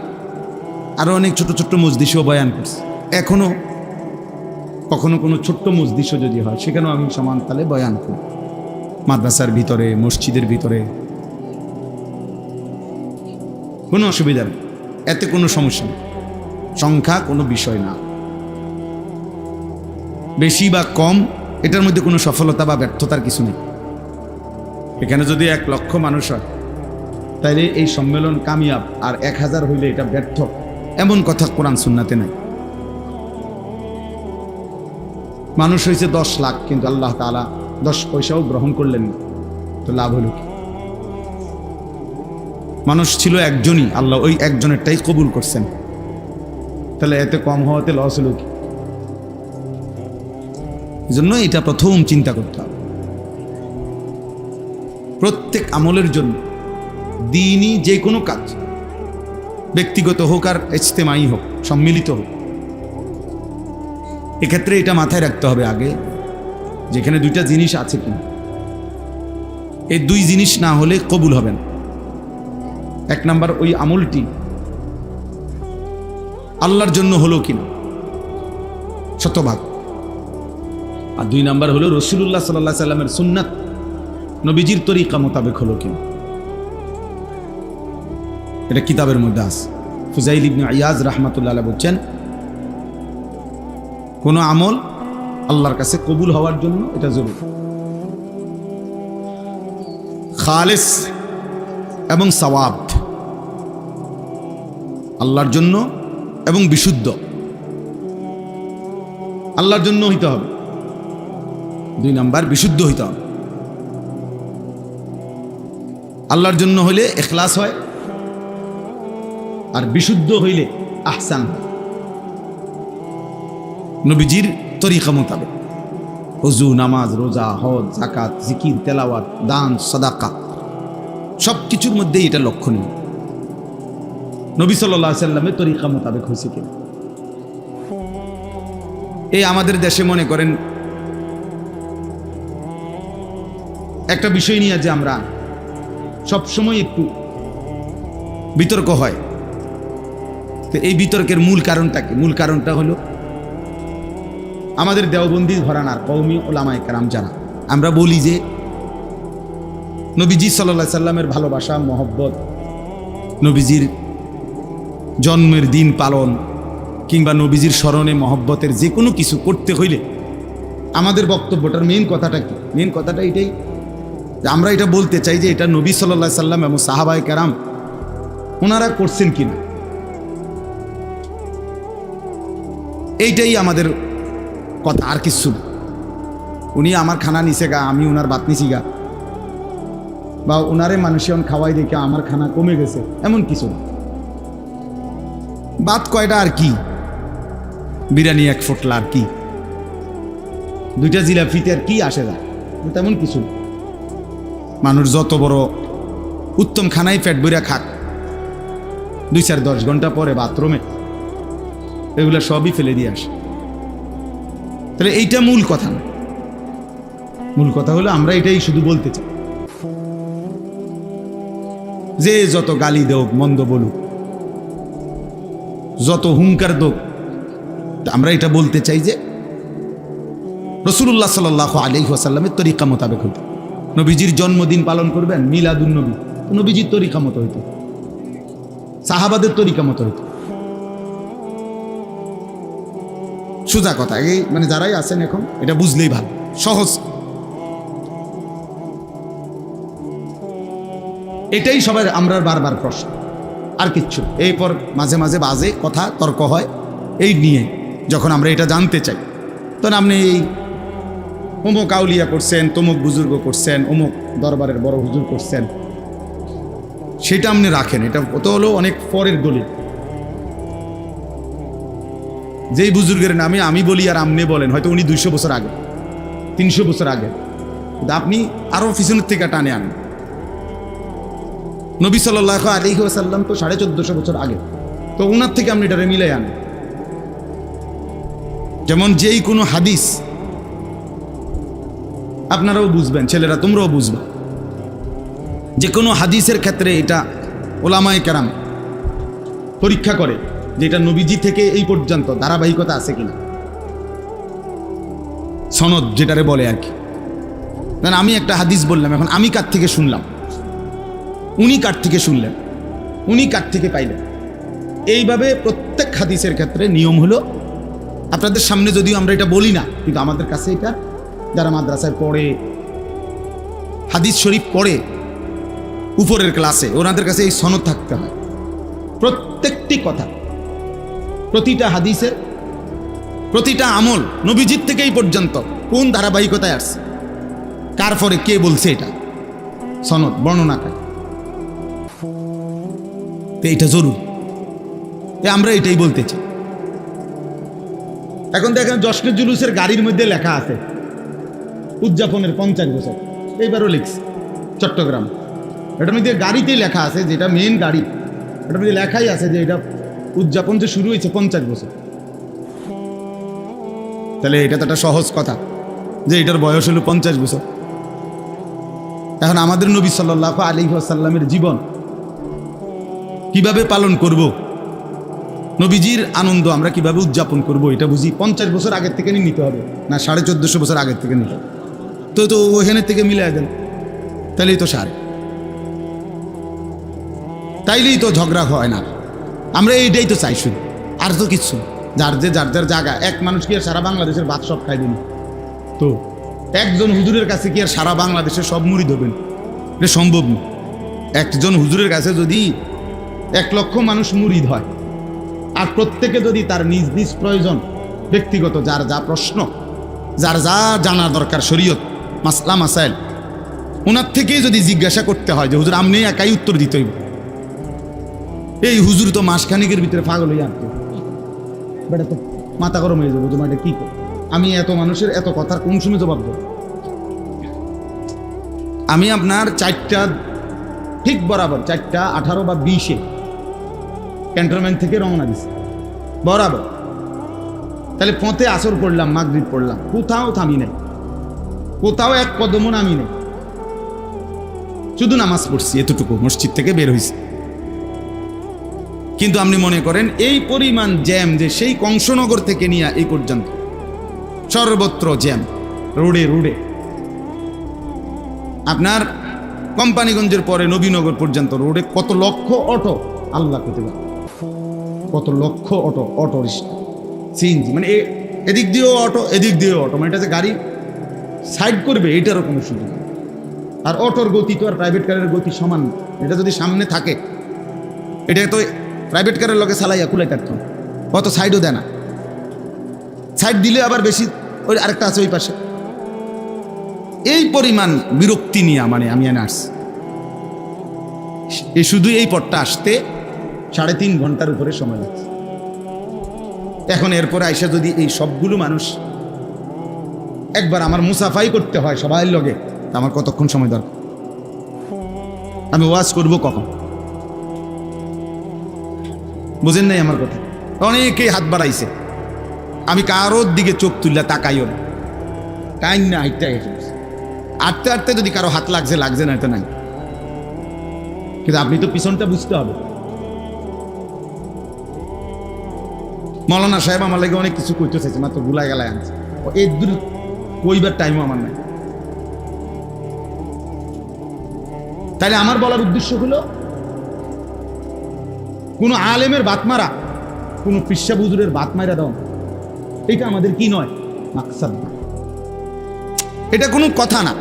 আরো অনেক ছোট ছোট্ট মজলিসও বয়ান করছি। এখনো কখনো কোনো ছোট্ট মজলিসও যদি হয়, সেখানেও আমি সমান তালে বয়ান করি, মাদ্রাসার ভিতরে, মসজিদের ভিতরে, কোনো অসুবিধা নেই, এতে কোনো সমস্যা নেই। সংখ্যা কোনো বিষয় না, বেশি বা কম এটার মধ্যে কোনো সফলতা বা ব্যর্থতার কিছু নেই। এখানে যদি 1 লক্ষ মানুষ হয়, তাইলে এই সম্মেলন কামিয়াব, আর 1000 হইলে এটা ব্যর্থ, এমন কথা কোরআন সুন্নাতে নাই। মানুষ হয়েছে 10 লাখ, কিন্তু আল্লাহ তাআলা 10 পয়সাও গ্রহণ করলেন না, তো লাভ হলো কি? মানুষ ছিল একজনই, আল্লাহ ওই একজনেরটাই কবুল করছেন, তাহলে এতে কম হওয়াতে লস হলো কি? এজন্য এটা প্রথম চিন্তা করতে হবে। প্রত্যেক আমলের জন্য, দ্বীনি যে কোনো কাজ, ব্যক্তিগত হোক আর ইজতেমাই হোক, সম্মিলিত হোক, এক্ষেত্রে এটা মাথায় রাখতে হবে আগে, যেখানে 2টা জিনিস আছে কিনা। এই 2 জিনিস না হলে কবুল হবে না। 1 নাম্বার, ওই আমলটি আল্লাহর জন্য হলো কিনা, শতভাগ। আর 2 নাম্বার হলো রাসূলুল্লাহ সাল্লাল্লাহু আলাইহি সাল্লামের সুন্নাত, নবীজির তরিকা মোতাবেক হলো কিনা, এটা কিতাবের মধ্যে আছে। ফুজাইল ইবনে ইয়াজ রাহমাতুল্লাহ আলাইহি বলছেন, কোনো আমল আল্লাহর কাছে কবুল হওয়ার জন্য এটা জরুরি, খালেস এবং সওয়াব, আল্লাহর জন্য এবং বিশুদ্ধ, আল্লাহর জন্য হইতে হবে। 2 নাম্বার বিশুদ্ধ হইতে হবে। আল্লাহর জন্য হইলে ইখলাস হয়, আর বিশুদ্ধ হইলে আহসান হয়, নবীজির তরিকা মোতাবেক। ওযু, নামাজ, রোজা, হজ, যাকাত, জিকির, তেলাওয়াত, দান, সাদাকা সব কিছুর মধ্যেই এটা লক্ষণীয়। নবী সাল্লাল্লাহু আলাইহি সাল্লামের তরিকা মোতাবেক হয়েছে কিনা। এই আমাদের দেশে মনে করেন একটা বিষয় নিয়ে যে আমরা সবসময় একটু বিতর্ক হয়, তো এই বিতর্কের মূল কারণটা কি? মূল কারণটা হলো আমাদের দেওবন্দি ঘরানার কওমি উলামায়ে কেরাম যারা, আমরা বলি যে নবীজি সাল্লাল্লাহু আলাইহি সাল্লামের ভালোবাসা, মহব্বত, নবীজির জন্মের দিন পালন কিংবা নবীজির স্মরণে মহব্বতের যে কোনো কিছু করতে হইলে আমাদের বক্তব্যটার মেইন কথাটা কি? মেইন কথাটা এটাই যে আমরা এটা বলতে চাই যে এটা নবী সাল্লাল্লাহু আলাইহি সাল্লাম এবং সাহাবায়ে কেরাম ওনারা করছেন কিনা, এইটাই আমাদের কথা, আর কিছু না। উনি আমার খানা নিছে গা, আমি ওনার ভাত নিছি গা, বা ওনারে মানুষজন খাওয়াই দেখে আমার খানা কমে গেছে, এমন কিছু না। ভাত কয়টা আর কি, বিরিয়ানি 1 ফোটলা আর কি, 2টা জিলাপিতে আর কি আসে যায়, তেমন কিছু না। মানুষ যত বড় উত্তম খানাই পেট ভরে খাক, 2-4-10 ঘন্টা পরে বাথরুমে এগুলো সবই ফেলে দিয়ে আসে। তাহলে এইটা মূল কথা না। মূল কথা হলো আমরা এটাই শুধু বলতে চাই যে যত গালি দেওক, মন্দ বলুক, যত হুঙ্কার দোক, আমরা এটা বলতে চাই যে রাসূলুল্লাহ সাল্লাল্লাহু আলাইহি ওয়াসাল্লামের তরিকা মোতাবেক হইতো। নবীজির জন্মদিন পালন করবেন, মিলাদুন নবী, নবীজির তরিকা মতো হইতো, সাহাবাদের তরিকা মতো হইতো। সোজা কথা, এই মানে যারাই আছেন এখন এটা বুঝলেই ভালো, সহজ। এটাই সবাই আমরা বারবার প্রশ্ন, আর কিচ্ছু। এরপর মাঝে মাঝে বাজে কথা তর্ক হয় এই নিয়ে। যখন আমরা এটা জানতে চাই তখন আপনি এই অমুক আউলিয়া করছেন, তমুক বুজুর্গ করছেন, অমুক দরবারের বড় হুজুর করছেন, সেটা আপনি রাখেন। এটা তো হলো অনেক পরের দলিল। যেই বুজুর্গের নামে আমি বলি আর আপনি বলেন, হয়তো উনি 200 বছর আগে, 300 বছর আগে, কিন্তু আপনি আরো পিছনের থেকে টানে আনেন। নবী সাল্লাল্লাহু আলাইহি ওয়াসাল্লাম তো 1450 বছর আগে, তো ওনার থেকে আপনি এটারে মিলাই আনেন। যেমন যেই কোনো হাদিস আপনারাও বুঝবেন, ছেলেরা তোমরাও বুঝবে, যে কোনো হাদিসের ক্ষেত্রে এটা ওলামায়ে কেরাম পরীক্ষা করে যে এটা নবীজি থেকে এই পর্যন্ত ধারাবাহিকতা আছে কিনা, সনদ যেটারে বলে আর কি। আমি একটা হাদিস বললাম, এখন আমি কার থেকে শুনলাম, উনি কার থেকে শুনলেন, উনি কার থেকে পাইলেন। এইভাবে প্রত্যেক হাদিসের ক্ষেত্রে নিয়ম হলো, আপনাদের সামনে যদিও আমরা এটা বলি না, কিন্তু আমাদের কাছে এটা যারা মাদ্রাসায় পড়ে, হাদিস শরীফ পড়ে উপরের ক্লাসে, ওনাদের কাছে এই সনদ থাকতে হয়। প্রত্যেকটি কথা, প্রতিটা হাদিসের প্রতিটা আমল নবীজির থেকেই পর্যন্ত কোন ধারাবাহিকতায় আসছে, কার পরে কে বলছে, এটা সনদ বর্ণনা করে। তো এটা জরুরি, আমরা এটাই বলতে চাই। এখন দেখেন জশ্নের জুলুসের গাড়ির মধ্যে লেখা আছে উদযাপনের 50 বছর, এইবারও লিখছে চট্টগ্রাম। এটার মধ্যে গাড়িতেই লেখা আছে, যেটা মেইন গাড়ি, এটার মধ্যে লেখাই আছে যে এটা উদযাপন যে শুরু হয়েছে 50 বছর। তাহলে এটা তো একটা সহজ কথা যে এটার বয়স হলো 50 বছর। এখন আমাদের নবী সাল্লাল্লাহু আলাইহি ওয়াসাল্লামের জীবন কিভাবে পালন করব, নবীজির আনন্দ আমরা কিভাবে উদযাপন করব, এটা বুঝি 50 বছর আগের থেকে নিতে হবে না 1450 বছর আগের থেকে নিতে হবে। তো ওখানের থেকে মিলাই দেন, তাহলেই তো সারে, তাইলেই তো ঝগড়া হয় না। আমরা এইটাই তো চাই শুধু, আর তো কিছু। যার যার জায়গা, এক মানুষ কি আর সারা বাংলাদেশের ভাত সব খাই দিন? তো একজন হুজুরের কাছে কি আর সারা বাংলাদেশের সব মুড়ি ধরবেন? এটা সম্ভব না। একজন হুজুরের কাছে যদি 1 লক্ষ মানুষ মুরিদ হয়, আর প্রত্যেকে যদি তার নিজ নিজ প্রয়োজন, ব্যক্তিগত যার যা প্রশ্ন, যার যা জানা দরকার, শরীয়ত মাসলা মাসাইল, ওনার থেকেই যদি জিজ্ঞাসা করতে হয় যে হুজুর আপনি একাই উত্তর দিতে হইব, এই হুজুর তো মাসখানিকের ভিতরে পাগল হয়ে আসতো, বেটা তো মাথা গরম হয়ে যাবো, তোমার এটা কি কর? আমি এত মানুষের এত কথার কোন সময় জবাব দেব? আমি আপনার 4টা ঠিক বরাবর 4টা 18 বা 20-এ ক্যান্টনমেন্ট থেকে রওনা দিছি বরাবর। তাহলে পথে আসর পড়লাম, মাগরিব পড়লাম, কোথাও থামি নাই, কোথাও এক কদমও নামি নাই, শুধু নামাজ পড়ছি এতটুকু, মসজিদ থেকে বের হয়েছি। কিন্তু আপনি মনে করেন এই পরিমাণ জ্যাম, যে সেই কংসনগর থেকে নিয়ে এই পর্যন্ত সর্বত্র জ্যাম, রোডে রোডে। আপনার কোম্পানিগঞ্জের পরে নবীনগর পর্যন্ত রোডে কত লক্ষ অটো, আল্লাহ করতে পারে কত লক্ষ অটো, অটো রিক্সা, সিএনজি, মানে এদিক দিয়েও অটো এদিক দিয়েও অটো, মানে এটা যে গাড়ি সাইড করবে এটারও কোনো সুযোগ নেই। আর অটোর গতি তো আর প্রাইভেট কারের গতি সমান না। এটা যদি সামনে থাকে, এটা তো প্রাইভেট কারের লগে চালাইয়া কুলাই থাকতো, কত সাইডও দেয় না, সাইড দিলে আবার বেশি, ওই আরেকটা আছে ওই পাশে। এই পরিমাণ বিরক্তি নিয়ে মানে আমি এনে আসছি। এই শুধু এই পথটা আসতে 3.5 ঘন্টার উপরে সময় লাগছে। এখন এরপরে আইসা যদি এই সবগুলো মানুষ একবার আমার মুসাফাই করতে হয় সবাই লগে, আমার কতক্ষণ সময় দরকার? আমি ওয়াজ করব কখন? বুঝেন নাই আমার কথা? অনেকেই হাত বাড়াইছে, আমি কারোর দিকে চোখ তুললে তাকাইও না, টাইম না, হাইটটা আটতে আটতে যদি কারো হাত লাগছে লাগছে না, এটা নাই। কিন্তু আপনি তো পিছনটা বুঝতে হবে। মৌলানা সাহেব আমার লাগে অনেক কিছু কইতে চাইছে, মাত্র গুলা গেলায় আনছে, এই দূর কইবার টাইমও আমার নাই। তাইলে আমার বলার উদ্দেশ্য হলো, কোনো আলেমের বাত মারা, কোনো পিসা বুজুরের বাত মারা দাও, এটা আমাদের কি নয়, মাকসাদ না, এটা কোনো কথা না।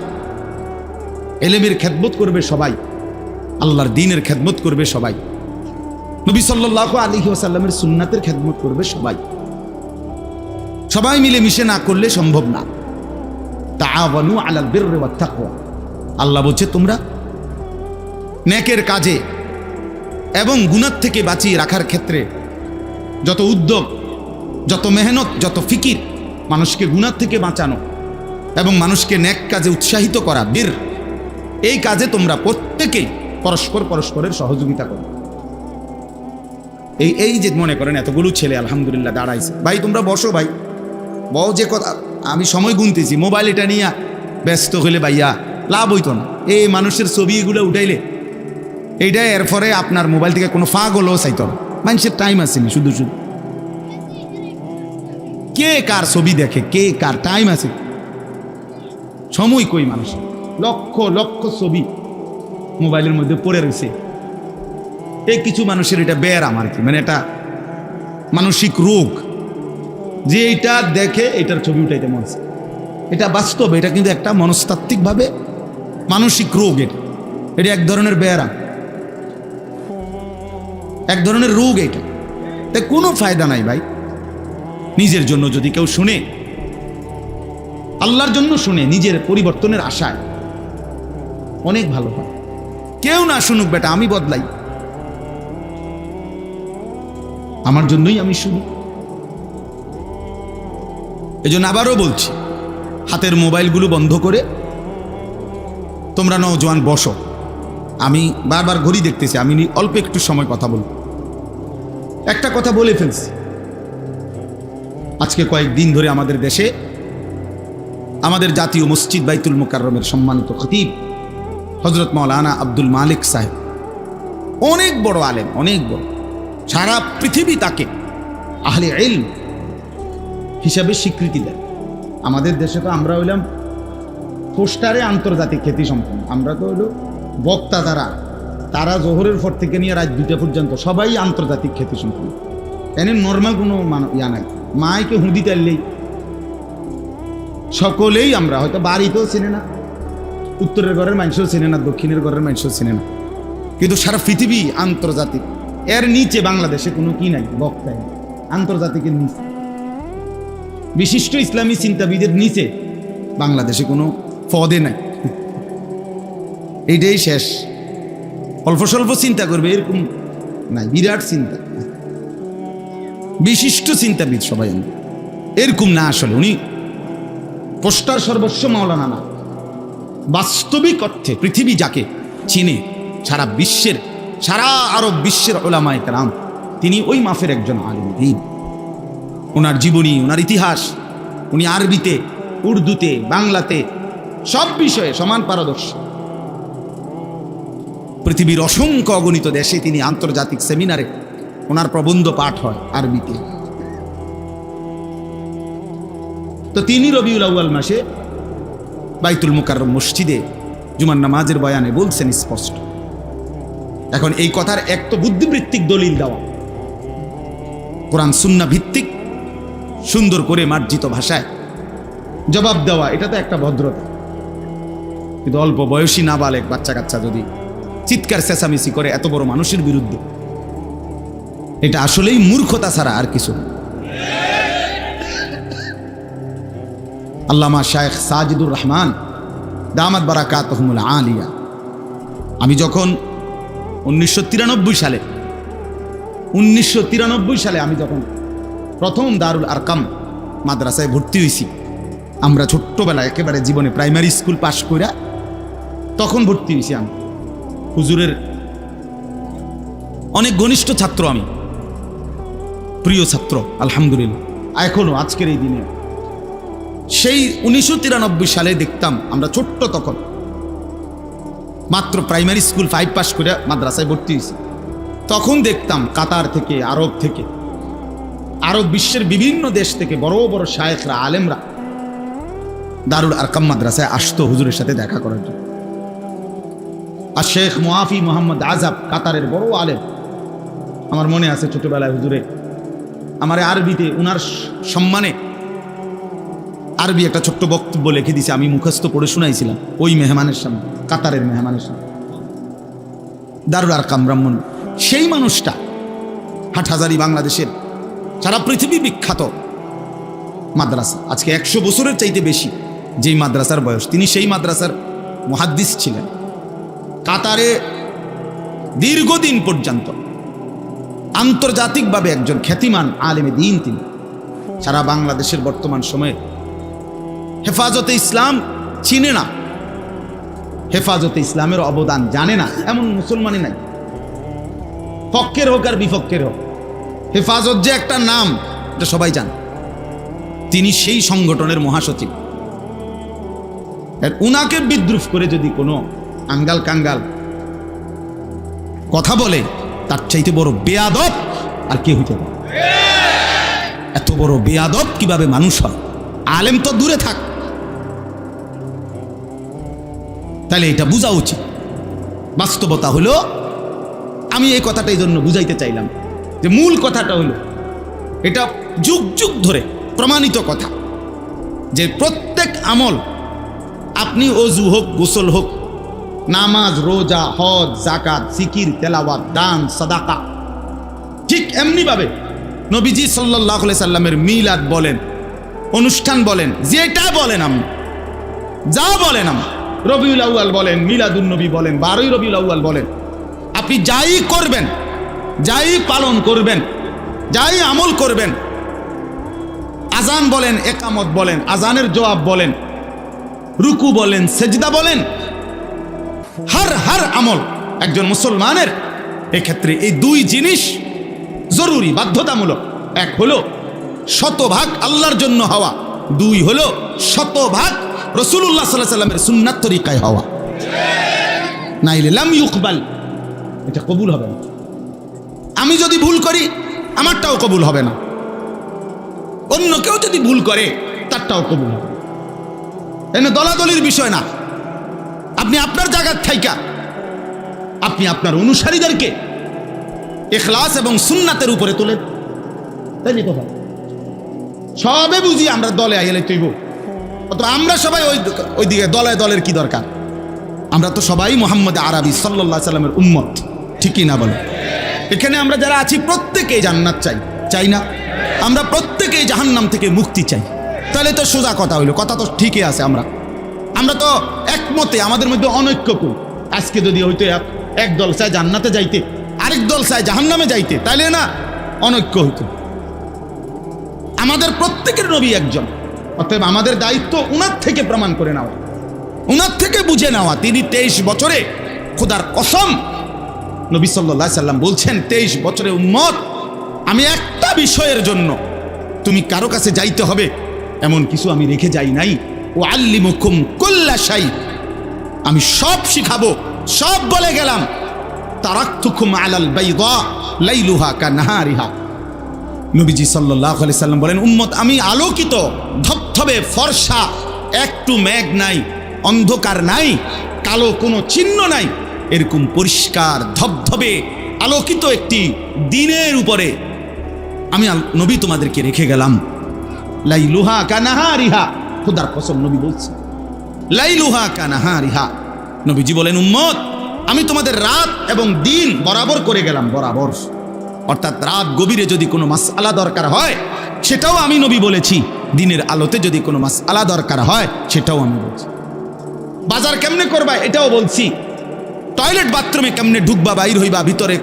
এলেমের খেদমত করবে সবাই, আল্লাহর দ্বীনের খেদমত করবে সবাই, নবী সাল্লাল্লাহু আলাইহি ওয়াসাল্লামের সুন্নাতের খেদমত করবে সবাই। সবাই মিলে মিশে না করলে সম্ভব না। তাআওয়ানু আলাল বিররি ওয়াত তাকওয়া, আল্লাহ বলছে তোমরা নেকের কাজে এবং গুনাহ থেকে বাঁচিয়ে রাখার ক্ষেত্রে যত উদ্যোগ, যত মেহনত, যত ফিকির, মানুষকে গুনাহ থেকে বাঁচানো এবং মানুষকে নেক কাজে উৎসাহিত করা, বীর, এই কাজে তোমরা প্রত্যেকেই পরস্পরের সহযোগিতা করো। এই যে মনে করেন এতগুলো ছেলে আলহামদুলিল্লাহ দাঁড়াইছে, ভাই তোমরা বসো, ভাই বউ, যে কথা আমি সময় গুনতেছি, মোবাইল এটা নিয়ে ব্যস্ত হইলে ভাইয়া লাভ হইতো না। এই মানুষের ছবি এগুলো উঠাইলে এইটা এরপরে আপনার মোবাইল থেকে কোনো ফাঁক হলেও চাইতো না, মানুষের টাইম আসেনি, শুধু শুধু কে কার ছবি দেখে, কে কার টাইম আছে, সময় কই মানুষ, লক্ষ লক্ষ ছবি মোবাইলের মধ্যে পড়ে রয়েছে। এই কিছু মানুষের এটা ব্যারাম আর কি, মানে এটা মানসিক রোগ, যে এটা দেখে এটার ছবি উঠাইতে মন চায়। এটা বাস্তব, এটা কিন্তু একটা মনস্তাত্ত্বিকভাবে মানসিক রোগ, এটা এক ধরনের ব্যারাম, এক ধরনের রোগ এটা। তাই কোনো ফায়দা নাই ভাই। নিজের জন্য যদি কেউ শুনে, আল্লাহর জন্য শুনে, নিজের পরিবর্তনের আশায়, অনেক ভালো হয়। কেউ না শুনুক বেটা, আমি বদলাই, আমার জন্যই আমি শুনি। এই জন্য আবারও বলছি, হাতের মোবাইলগুলো বন্ধ করে তোমরা নওজোয়ান বসো। আমি বারবার ঘড়ি দেখতেছি, আমি অল্প একটু সময় কথা বলব। একটা কথা বলে ফেলছি, আজকে কয়েকদিন ধরে আমাদের দেশে আমাদের জাতীয় মসজিদ বাইতুল মুকাররমের সম্মানিত খতিব হযরত মাওলানা আব্দুল মালিক সাহেব, অনেক বড় আলেম, অনেক বড়, সারা পৃথিবী তাকে আহলে ইলম হিসাবে স্বীকৃতি দেয়। আমাদের দেশে তো আমরা হইলাম পোস্টারে আন্তর্জাতিক খ্যাতি সম্পন্ন, আমরা তো হইল বক্তা, যারা তারা জোহরের পর থেকে নিয়ে রাত 2টা পর্যন্ত সবাই আন্তর্জাতিক খ্যাতি সম্পন্ন, এনে নর্মাল কোনো ইয়া নাই। মাইকে হুঁদি তাইলেই সকলেই আমরা হয়তো বাড়িতেও চেনে না, উত্তরের ঘরের মানুষও চেনে না, দক্ষিণের ঘরের মানুষও চেনে না, কিন্তু সারা পৃথিবী আন্তর্জাতিক। এর নিচে বাংলাদেশে কোনো কি নাই, বক্তা নাই, আন্তর্জাতিকের নিচে বিশিষ্ট ইসলামী চিন্তাবিদের নিচে বাংলাদেশে কোনো পদে নাই। এইটাই শেষ। অল্প স্বল্প চিন্তা করবে এরকম নাই, বিরাট চিন্তা, বিশিষ্ট চিন্তাবিদ সবাই এরকম না। আসলে উনি পোস্টার সর্বস্ব মাওলানা না, বাস্তবিক অর্থে পৃথিবী যাকে চিনে, সারা বিশ্বের, সারা আরব বিশ্বের উলামায়ে কেরাম, তিনি ওই মাফের একজন আলিম দ্বীন। ওনার জীবনী, ওনার ইতিহাস, উনি আরবিতে, উর্দুতে, বাংলাতে সব বিষয়ে সমান পারদর্শী। পৃথিবীর অসংখ্য অগণিত দেশে তিনি আন্তর্জাতিক সেমিনারে ওনার প্রবন্ধ পাঠ হয় আরবিতে। তো তিনি রবিউল আউয়াল মাসে বাইতুল মুকাররম মসজিদে জুমার নামাজের বয়ানে বলছেন স্পষ্ট। এখন এই কথার এক তো বুদ্ধিবৃত্তিক দলিল দেওয়া, কোরআন সুন্নাহ ভিত্তিক সুন্দর করে মার্জিত ভাষায় জবাব দেওয়া, এটা তো একটা ভদ্রতা। কিন্তু অল্প বয়সী নাবালেক বাচ্চা কাচ্চা যদি চিৎকার চেঁচামেচি করে এত বড় মানুষের বিরুদ্ধে, এটা আসলেই মূর্খতা ছাড়া আর কিছু না। আল্লামা শায়েখ সাজিদুর রহমান দামাত বারাকাতুহুমুল আলিয়া, আমি যখন 1993 সালে আমি যখন প্রথম দারুল আরকাম মাদ্রাসায় ভর্তি হয়েছি, আমরা ছোট্টবেলায় একেবারে জীবনে প্রাইমারি স্কুল পাশ করে তখন ভর্তি হয়েছি। আমি হুজুরের অনেক ঘনিষ্ঠ ছাত্র, আমি প্রিয় ছাত্র আলহামদুলিল্লাহ, এখনো আজকের এই দিনে। সেই 1993 সালে দেখতাম, আমরা ছোট্ট তখন, মাত্র প্রাইমারি স্কুল 5 পাস করে মাদ্রাসায় ভর্তি হয়েছি, তখন দেখতাম কাতার থেকে, আরব বিশ্বের বিভিন্ন দেশ থেকে বড় বড় শায়েখরা, আলেমরা দারুল আরকাম মাদ্রাসায় আসতো হুজুরের সাথে দেখা করার জন্য। আর শেখ মুআফি মোহাম্মদ আজাব, কাতারের বড় আলেম, আমার মনে আছে ছোটবেলায় হুজুরে আমার আরবিতে উনার সম্মানে আরবি একটা ছোট্ট বক্তব্য লিখে দিছে, আমি মুখস্থ পড়ে শুনাইছিলাম ওই মেহমানের সামনে, কাতারের মেহমানের সামনে। দারুল আরকাম ব্রাহ্মণ, সেই মানুষটা হাটহাজারী বাংলাদেশের সারা পৃথিবী বিখ্যাত মাদ্রাসা, আজকে 100 বছরের চাইতে বেশি যেই মাদ্রাসার বয়স, তিনি সেই মাদ্রাসার মুহাদ্দিস ছিলেন। কাতারে দীর্ঘদিন পর্যন্ত আন্তর্জাতিকভাবে একজন খ্যাতিমান আলেমে দ্বীন তিনি। সারা বাংলাদেশের বর্তমান সময়ে হেফাজতে ইসলাম চিনে না, হেফাজতে ইসলামের অবদান জানে না এমন মুসলমানই নাই, পক্ষের হোক আর বিপক্ষের হোক। হেফাজত যে একটা নাম, এটা সবাই জানে। তিনি সেই সংগঠনের মহাসচিব। উনাকে বিদ্রুপ করে যদি কোনো আঙ্গাল কাঙ্গাল কথা বলে, তার চাইতে বড় বেয়াদব আর কে হইতে পারে? এত বড় বেয়াদব কিভাবে মানুষ হয়? আলেম তো দূরে থাক। তাহলে এটা বোঝা উচিত। বাস্তবতা হলো, আমি এই কথাটা এই জন্য বুঝাইতে চাইলাম যে মূল কথাটা হলো, এটা যুগ যুগ ধরে প্রমাণিত কথা যে প্রত্যেক আমল, আপনি অজু হোক, গোসল হোক, নামাজ, রোজা, হজ, যাকাত, জিকির, তেলাওয়াত, দান, সাদাকা, ঠিক এমনিভাবে নবীজি সাল্লাল্লাহু আলাইহি সাল্লামের মিলাদ বলেন, অনুষ্ঠান বলেন, যেটা বলেন, আপনি যা বলেন, আপনি রবিউল আউয়াল বলেন, মিলাদুন নবী বলেন, 12ই রবিউল আউয়াল বলেন, আপনি যাই করবেন, যাই পালন করবেন, যাই আমল করবেন, আজান বলেন, একামত বলেন, আজানের জবাব বলেন, রুকু বলেন, সেজদা বলেন, হর আমল একজন মুসলমানের এক্ষেত্রে এই দুই জিনিস জরুরি, বাধ্যতামূলক। এক হলো শতভাগ আল্লাহর জন্য হওয়া, দুই হলো শতভাগ রাসূলুল্লাহ সাল্লাল্লাহু আলাইহি ওয়াসাল্লামের সুন্নাত তরিকায় হওয়া। নাইলে লাম ইউকবাল, এটা কবুল হবে না। আমি যদি ভুল করি, আমারটাও কবুল হবে না। অন্য কেউ যদি ভুল করে, তারটাও কবুল হবে। এনে দলাদলির বিষয় না। আপনি আপনার জায়গার থাইকা আপনি আপনার অনুসারীদেরকে ইখলাস এবং সুন্নাতের উপরে তোলেন। তাই নি কথা? সবে বুঝি আমরা দলে আইলে তৈব, অথবা আমরা সবাই ওইদিকে দলে দলের কি দরকার? আমরা তো সবাই মুহাম্মদ আরবি সাল্লাল্লাহু আলাইহি সাল্লামের উম্মত, ঠিকই না বলো? এখানে আমরা যারা আছি প্রত্যেকেই জান্নাত চাই, চাই না? আমরা প্রত্যেকেই জাহান্নাম থেকে মুক্তি চাই। তাহলে তো সোজা কথা হইলো, কথা তো ঠিকই আছে। আমরা তো একমতে, আমাদের মধ্যে অনৈক্য কই। আজকে যদি হইতো এক দল চায় জান্নাতে যাইতে, আরেক দল চায় জাহান্নামে যাইতে, তাইলে না অনৈক্য হইতো। আমাদের প্রত্যেকের নবী একজন, অতএব আমাদের দায়িত্ব উনার থেকে প্রমাণ করে নেওয়া, উনার থেকে বুঝে নেওয়া। তিনি 23 বছরে, খোদার কসম, নবী সাল্লাল্লাহু আলাইহি সাল্লাম বলছেন 23 বছরে উম্মত, আমি একটা বিষয়ের জন্য তুমি কারো কাছে যাইতে হবে এমন কিছু আমি রেখে যাই নাই। ও আল্লিমুকুম কুল্লা শাই, আমি সব শিখাবো, সব বলে গেলাম। তারাকতুকুম আলাল বাইদা লাইলুহা কানাহারিহা। নবীজি সাল্লাল্লাহু আলাইহি সাল্লাম বলেন, উম্মত আমি আলোকিত, ধবধবে ফর্সা, একটু মেঘ নাই, অন্ধকার নাই, কালো কোনো চিহ্ন নাই, এরকম পরিষ্কার ধবধবে আলোকিত একটি দিনের উপরে আমি নবী তোমাদেরকে রেখে গেলাম। লাইলুহা কানাহারিহা, খোদার কসম নবী বলছেন লাইলুহা কানাহারিহা। নবীজি বলেন, উম্মত আমি তোমাদের রাত এবং দিন বরাবর করে গেলাম, বরাবর। অর্থাৎ রাত গভীরে যদি কোনো মাসআলা দরকার হয় সেটাও আমি নবী বলেছি, দিনের আলোতে যদি কোনো মাসআলা দরকার হয় সেটাও আমি বলছি। বাজার কেমনে করবা এটাও বলছি, টয়লেট বাথরুমে কেমনে ঢুকবা, বাইর হইবা, ভিতরে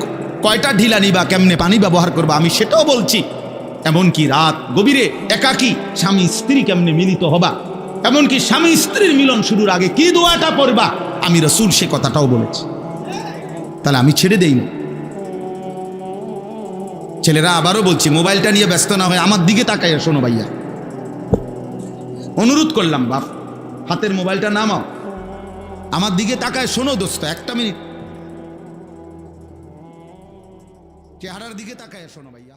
কয়টা ঢিলা নিবা, কেমনে পানি ব্যবহার করবা, আমি সেটাও বলছি। এমনকি রাত গভীরে একাকী স্বামী স্ত্রী কেমনে মিলিত হবা, এমনকি স্বামী স্ত্রীর মিলন শুরুর আগে কি দোয়াটা পড়বা, আমি রাসূল সে কথাটাও বলেছি। তাহলে আমি ছেড়ে দেই না। ছেলেরা আবারও বলছি, মোবাইলটা নিয়ে ব্যস্ত না হয় আমার দিকে তাকাইয়া শোনো ভাইয়া, অনুরোধ করলাম বাপ, হাতের মোবাইলটা নামাও, আমার দিকে তাকায় শোনো দোস্ত, একটা মিনিট চেহারার দিকে তাকায় শোনো ভাইয়া।